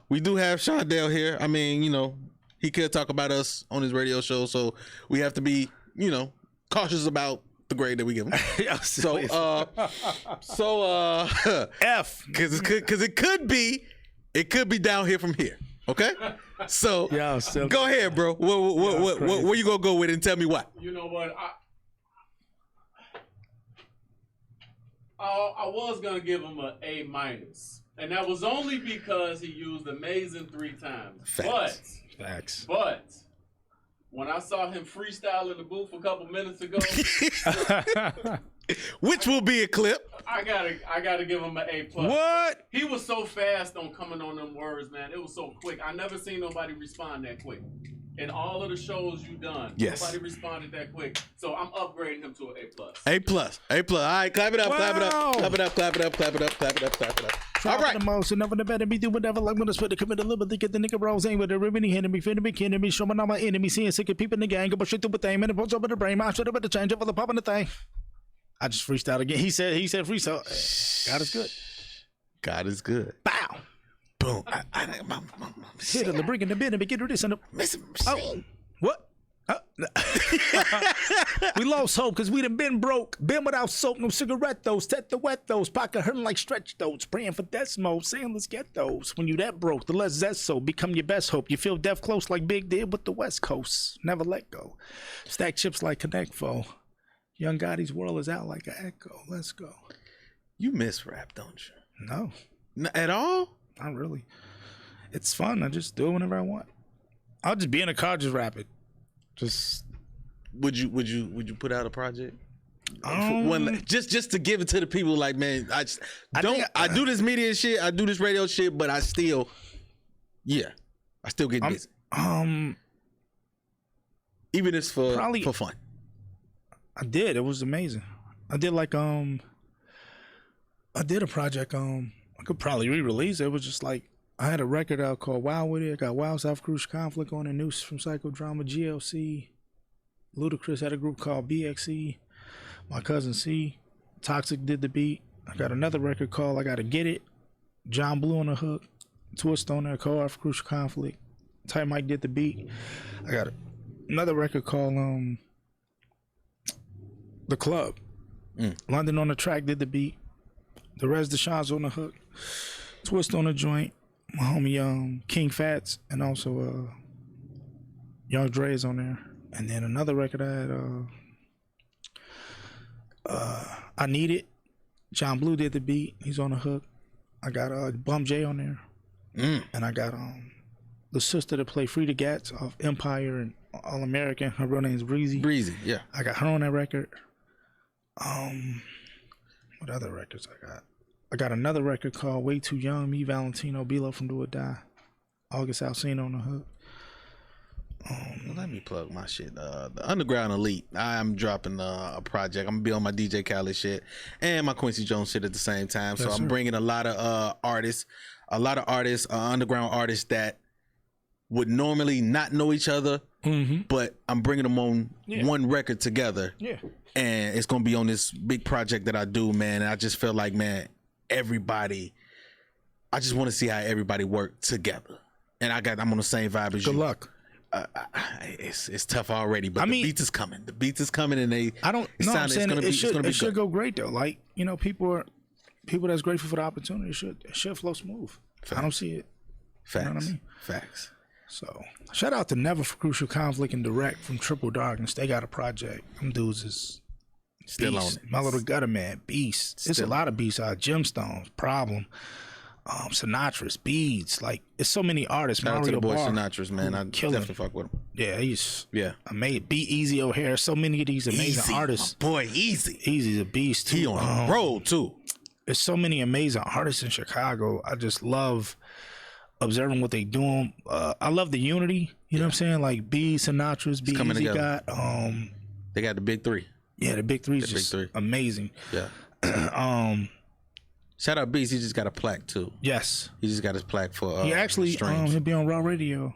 We do have Seandale here. I mean, he could talk about us on his radio show, so we have to be, cautious about the grade that we give him. So F, because it could be down here from here. Okay, so go ahead, bro. Where you gonna go with it and tell me why? You know what? I was gonna give him an A-, and that was only because he used amazing 3 times. Facts. But when I saw him freestyle in the booth a couple minutes ago, which will be a clip, I gotta give him an A+. What? He was so fast on coming on them words, man. It was so quick. I never seen nobody respond that quick. In all of the shows you done, nobody responded that quick. So I'm upgrading him to an A+. A+. All right, clap it up, clap it up, clap it up, clap it up, clap it up, clap it up, clap it up. All right. The most, and never the better, me do whatever. Like when I spit the commit a little bit, get the nigga rolls ain't with the ribbon, he me, finna be kidding me, showing all my enemy, seeing sick of people in the gang, go shit through a thing, man, it pulls over the brain, I should have the change over the pop in the thing. I just freestyle again. He said freestyle. God is good. God is good. Bow. Boom. Hit of the bring in the bin and begin to this and what? We lost hope because we done been broke. Been without soap, no cigarette those, set the wet those, pocket hurting like stretch those, praying for death smoke, saying let's get those. When you that broke, the less zest so become your best hope. You feel death close like Big did with the West Coast. Never let go. Stack chips like Connect Foe. Young Gotti's world is out like an echo. Let's go. You miss rap, don't you? No. At all? Not really. It's fun. I just do it whenever I want. I'll just be in a car, just rap it. Just. Would you put out a project? Just to give it to the people, like, man, I do this media shit, I do this radio shit, but I still get busy. Even if it's for fun. I did. It was amazing. I did I did a project. I could probably re-release it. It was just like I had a record out called Wild With It. I got Wild South Crucial Conflict on it. Noose from Psychodrama, GLC. Ludacris had a group called BXE. My cousin C. Toxic did the beat. I got another record called I Gotta Get It. John Blue on the hook. Twist on there, co-art for Crucial Conflict. Ty Mike did the beat. I got another record called The Club. London on the track did the beat. The Rez Deshawn's on the hook. Twist on the joint. My homie King Fats and also Young Dre is on there. And then another record I had I Need It. John Blue did the beat. He's on the hook. I got Bum J on there. And I got the sister that played Frida Gatz of Empire and All American. Her real name's Breezy. Breezy, yeah. I got her on that record. What other records I got? I got another record called Way Too Young. Me, Valentino, B-Lo from Do or Die. August Alsina on the hook. Let me plug my shit. The Underground Elite. I'm dropping a project. I'm gonna be on my DJ Khaled shit and my Quincy Jones shit at the same time. So I'm bringing a lot of artists, underground artists that would normally not know each other, but I'm bringing them on one record together. Yeah. And it's gonna be on this big project that I do, man. And I just feel like, man, I just want to see how everybody work together. And I'm on the same vibe as you. Good luck. It's tough already, but the beats is coming. The beats is coming, and it should go great though. Like, people that's grateful for the opportunity. It should flow smooth. Facts. I don't see it. Facts. You know what I mean? Facts. So shout out to Never for Crucial Conflict and Direct from Triple Darkness. They got a project. Them dudes is still beast. on it. My Little Gutter Man, beast. It's a lot of beasts out. Gemstones, Problem, Sinatra's, Beads. Like, it's so many artists. Shout out to the boy Barr, Sinatra's, man. I definitely fuck with him. Yeah, he's amazing. Be Easy O'Hare. So many of these amazing artists. My boy, Easy. Easy's a beast too. He on the road too. There's so many amazing artists in Chicago. I just love observing what they doing. I love the unity. You know what I'm saying? Like B, Sinatra's, Be Easy got. They got the big three. Yeah, the big three's just amazing. Yeah. Shout out Beast. He just got a plaque too. Yes. He just got his plaque for. He actually streams. he'll be on Raw Radio.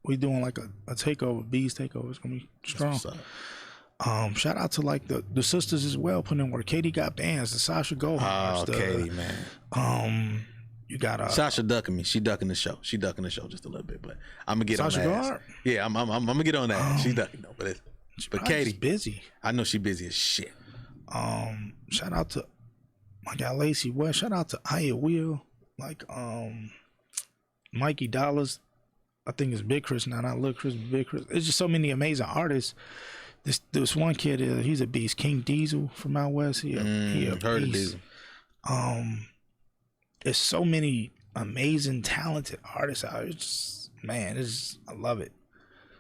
We doing like a takeover, Beast takeover. It's gonna be strong. Shout out to like the sisters as well, putting in work. Katie got bands. The Sasha Gohars. Katie, man. You got Sasha ducking me. She ducking the show. She ducking the show just a little bit, but I'm gonna get Sasha on that. Gohart? Yeah, I'm gonna get on that. She ducking though, but Katie busy. I know she busy as shit. Shout out to my guy Lacey West. Shout out to Aya Will. Like Mikey Dollars. I think it's Big Chris now, not Little Chris, but Big Chris. There's just so many amazing artists. This one kid, he's a beast. King Diesel from out west. He a heard of beast. Diesel. There's so many amazing, talented artists out here. Just, man, I love it.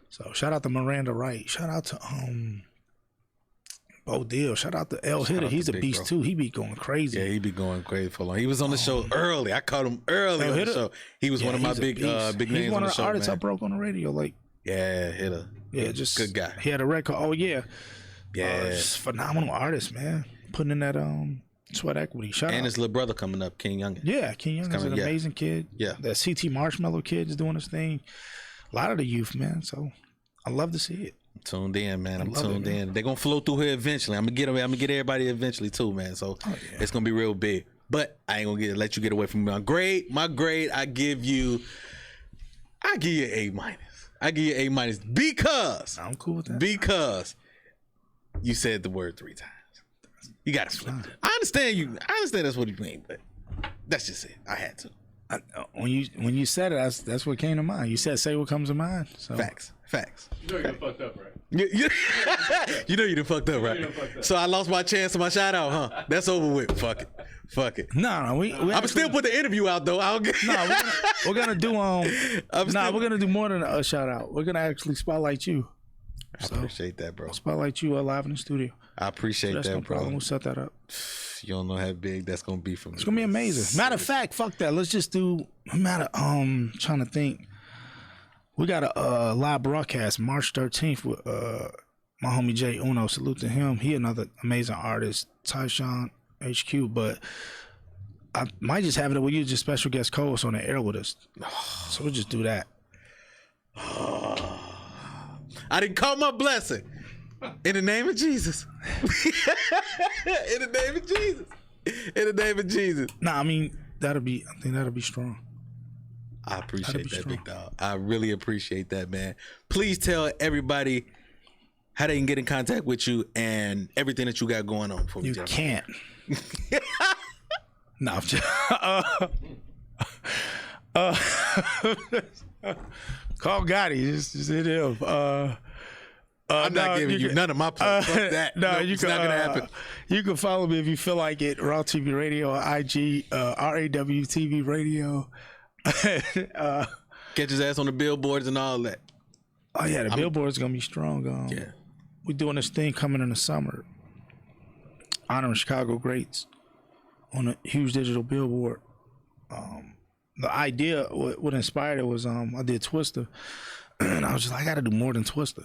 So shout out to Miranda Wright. Shout out to Bo Deal. Shout out to L Hitter. He's a beast too. He be going crazy. Yeah, he be going crazy for long. He was on the show early. I caught him early on the show. He was one of my big names he's one on the of show. the artists man. I broke on the radio. Like, yeah, Hitter. Yeah, just good guy. He had a record. Oh yeah, yeah, just phenomenal artist, man. Putting in that sweat equity. Shout out. His little brother coming up, King Youngin. Yeah, King Youngin's an amazing kid. Yeah, that CT Marshmallow kid is doing his thing. A lot of the youth, man. So I love to see it. Tuned in, man. I'm tuned in. They're gonna flow through here eventually. I'm gonna get everybody eventually too, man. So it's gonna be real big. But I ain't gonna let you get away from me. My grade, I give you A-. I give you A- because I'm cool with that. Because you said the word 3 times. You gotta flip it. I understand that's what you mean, but that's just it. I had to. When you said it, that's what came to mind. You said say what comes to mind. So. Facts. You know you done fucked up, right? You know you done fucked up, right? So I lost my chance of my shout out, huh? That's over with. Fuck it. No, we I'm still put the interview out though. We're gonna do we're gonna do more than a shout out. We're gonna actually spotlight you. I appreciate that, bro. Spotlight you live in the studio. I appreciate that's that, no bro. problem. We'll set that up. You don't know how big that's gonna be for me. It's gonna be amazing. Matter of fact, fuck that. Let's just do. Trying to think. We got a live broadcast March 13th with my homie Jay Uno. Salute to him. He another amazing artist. Tyshawn HQ, but I might just have it with you, just special guest co-host on the air with us. So we'll just do that. I didn't call my blessing. In the name of Jesus. In the name of Jesus. In the name of Jesus. Nah, I mean, I think that'll be strong. I appreciate that, big dog. I really appreciate that, man. Please tell everybody how they can get in contact with you and everything that you got going on for me. You can't. No, I'm just, call Gotti. Just hit him. I'm not giving you none of my plugs. Fuck that. No, it's not gonna happen. You can follow me if you feel like it. Raw TV Radio, IG, RAW TV Radio. Catch his ass on the billboards and all that. Oh yeah, the billboard's gonna be strong. Yeah, we're doing this thing coming in the summer, honoring Chicago greats on a huge digital billboard. The idea, what inspired it was, I did Twister, and I was just like, I got to do more than Twister,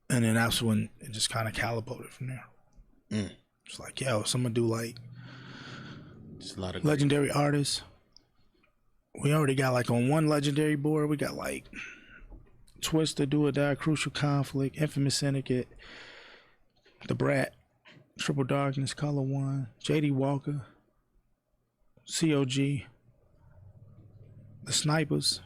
and then that's when it just kind of calibrated from there. It's like, yo, someone do like just a lot of legendary artists. We already got like on one legendary board, we got like Twister, Do or Die, Crucial Conflict, Infamous Syndicate, The Brat, Triple Darkness, Color One, JD Walker, COG, The Snipers.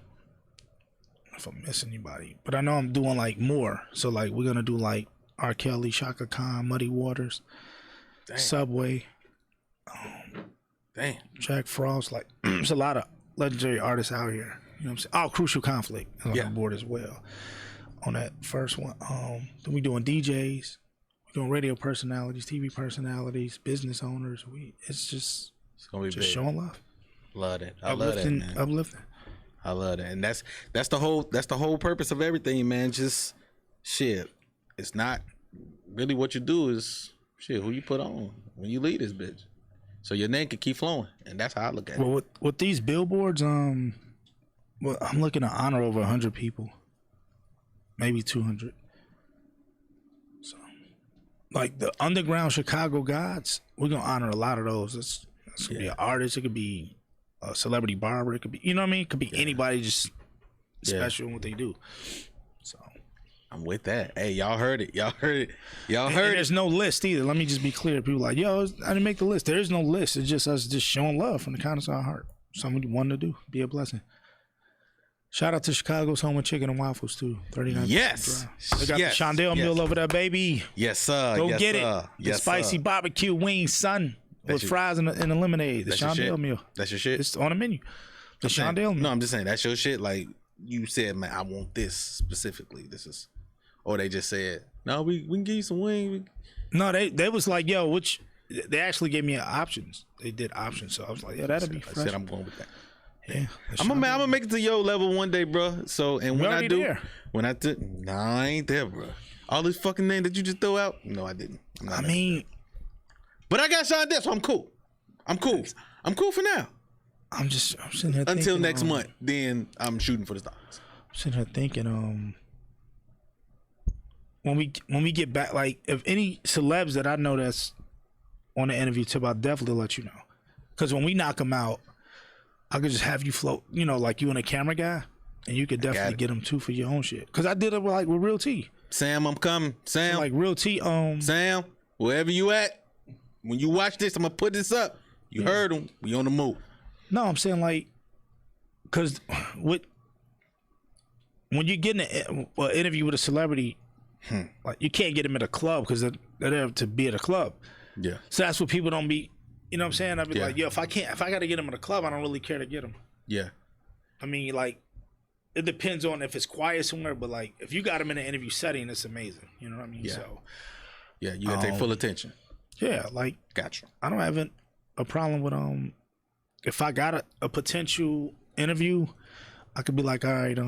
If I'm missing anybody, but I know I'm doing like more. So like we're gonna do like R. Kelly, Shaka Khan, Muddy Waters, Subway, Jack Frost. Like there's a lot of legendary artists out here. You know what I'm saying? Oh, Crucial Conflict is on the board as well. On that first one, then we doing DJs, we doing radio personalities, TV personalities, business owners. It's gonna be just big. Showing love. Love it. I love that, man. Uplifting. I love that, and that's the whole purpose of everything, man. Just shit. It's not really what you do. Is shit who you put on when you lead this bitch, so your name can keep flowing, and that's how I look at it. Well, with these billboards, I'm looking to honor over 100 people, maybe 200. So, like the underground Chicago gods, we're gonna honor a lot of those. It's It could be an artist. It could be a celebrity barber. It could be, you know what I mean? It could be anybody just special in what they do. So I'm with that. Hey, y'all heard it. Y'all heard it. There's no list either. Let me just be clear. People like, yo, I didn't make the list. There is no list. It's just us just showing love from the kindness of our heart. Something we wanted to do. Be a blessing. Shout out to Chicago's Home of Chicken and Waffles too. 39. Yes. They got the Seandale meal over there, baby. Yes, sir. Go yes, get sir. it. The spicy barbecue wings, son. With fries and a lemonade. The Seandale meal. That's your shit? It's on the menu. The Seandale meal. No, I'm just saying, that's your shit. Like, you said, man, I want this specifically. This is, or they just said, no, we can give you some wings. No, they was like, yo, which, they actually gave me options. They did options. So I was like, yeah, that'll be fresh. I said, I'm going with that. Yeah, I'm gonna make it to your level one day, bro. So, and when I do, there. I ain't there, bro. All this fucking name that you just throw out, no, I didn't. But I got Sean Depp, so I'm cool. I'm cool for now. I'm sitting here until thinking, next month. Then I'm shooting for the stars. I'm sitting here thinking, when we get back, like if any celebs that I know that's on the interview tip, I'll definitely let you know. Because when we knock them out, I could just have you float, you know, like you and a camera guy, and you could definitely get them too for your own shit. Because I did it with Real T. Sam, I'm coming. Sam, so like Real T. Sam, wherever you at, when you watch this, I'm gonna put this up. You heard him. We on the move. No, I'm saying like, because when you get in an interview with a celebrity, like you can't get them at a club because they're there to be at a club. Yeah. So that's what people don't be. You know what I'm saying? I'd be like, yo, if I got to get them in a club, I don't really care to get them. Yeah. I mean, like, it depends on if it's quiet somewhere, but like, if you got them in an interview setting, it's amazing. You know what I mean? Yeah. So. Yeah, you gotta take full attention. Yeah, like. Gotcha. I don't have a problem with if I got a potential interview, I could be like, all right,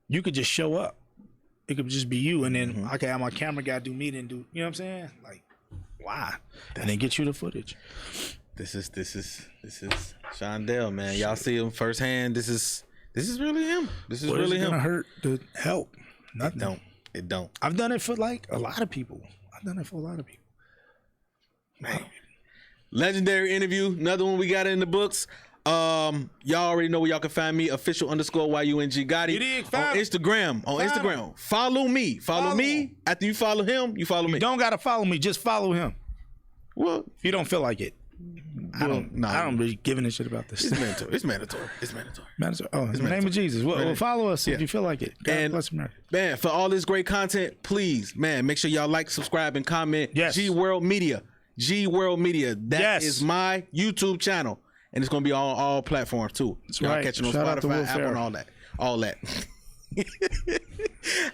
you could just show up. It could just be you, and then I could have my camera guy do me and do. You know what I'm saying? Like. Why? And then get you the footage. This is Seandale, man. Y'all see him firsthand. This is really him. This is really him. Gonna hurt to help. Nothing. It don't. I've done it for like a lot of people. Man. Legendary interview. Another one we got in the books. Y'all already know where y'all can find me. official_YUNG Gotti on Instagram. Instagram. Follow me. Follow me. After you follow him, you follow me. You don't gotta follow me. Just follow him. Well, if you don't feel like it. I don't really giving a shit about this. It's mandatory. Oh, in the name of Jesus. Well, follow us if you feel like it. God bless America. Man, for all this great content, please, man, make sure y'all like, subscribe, and comment. Yes. G World Media. That is my YouTube channel. And it's gonna be on all platforms too. That's y'all right. catching on Shout Spotify, Apple, and all that.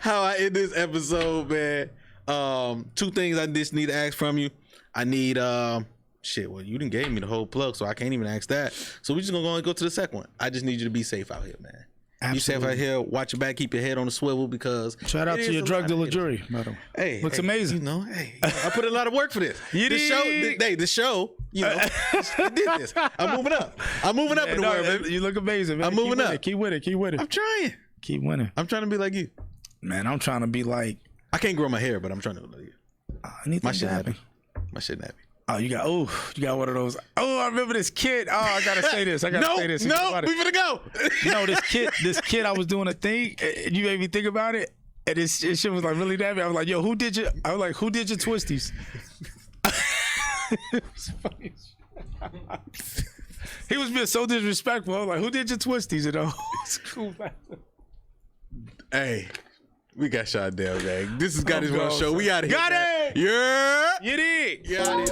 How I end this episode, man. Two things I just need to ask from you. I need well, you didn't gave me the whole plug, so I can't even ask that. So we're just gonna go to the second one. I just need you to be safe out here, man. Absolutely. You safe out here. Watch your back. Keep your head on the swivel because. Shout out to your drug dealer jury, madam. Hey, looks amazing. You know, I put a lot of work for this. The show. You know, it did this. I'm moving up. In the world, baby. You look amazing, man. I'm moving up. Keep winning. I'm trying. Keep winning. I'm trying to be like you. Man, I'm trying to be like. I can't grow my hair, but I'm trying to be like you. My shit happy. Oh, you got one of those. Oh, I remember this kid. Oh, I gotta say this. No, we finna go. No, this kid, I was doing a thing, and you made me think about it, and this shit was like really nappy. I was like, yo, who did your twisties? It was funny. He was being so disrespectful. I was like, who did your twisties? You know, it's cool. Hey. We got Seandale, gang. This is Gotti's World Show. We out of here. Got it! Yeah! You did! Gotti,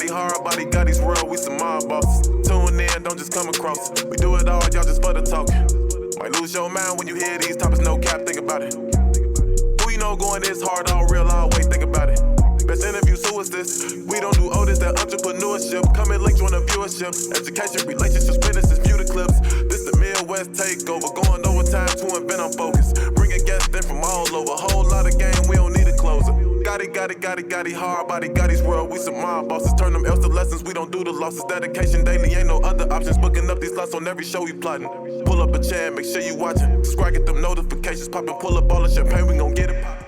hard body, Gotti's World. We some mob bosses. Tune in, don't just come across. We do it all, y'all just for the talk. Might lose your mind when you hear these topics, no cap, think about it. Who you know going this hard, all real, always think about it. Best interview, so is this. We don't do all this, that entrepreneurship. Come and link, join the viewership. Education, relationships, businesses, view the clips. This the Midwest takeover. Going overtime to invent on focus. Bringing guests in from all over. Whole lot of game, we don't need a closer. Gotti, hard body, Gotti's World. We some mob bosses. Turn them L's to lessons, we don't do the losses. Dedication daily, ain't no other options. Booking up these slots on every show we plotting. Pull up a chair, make sure you watching. Subscribe, get them notifications popping. Pull up all the champagne, we gon' get it poppin'.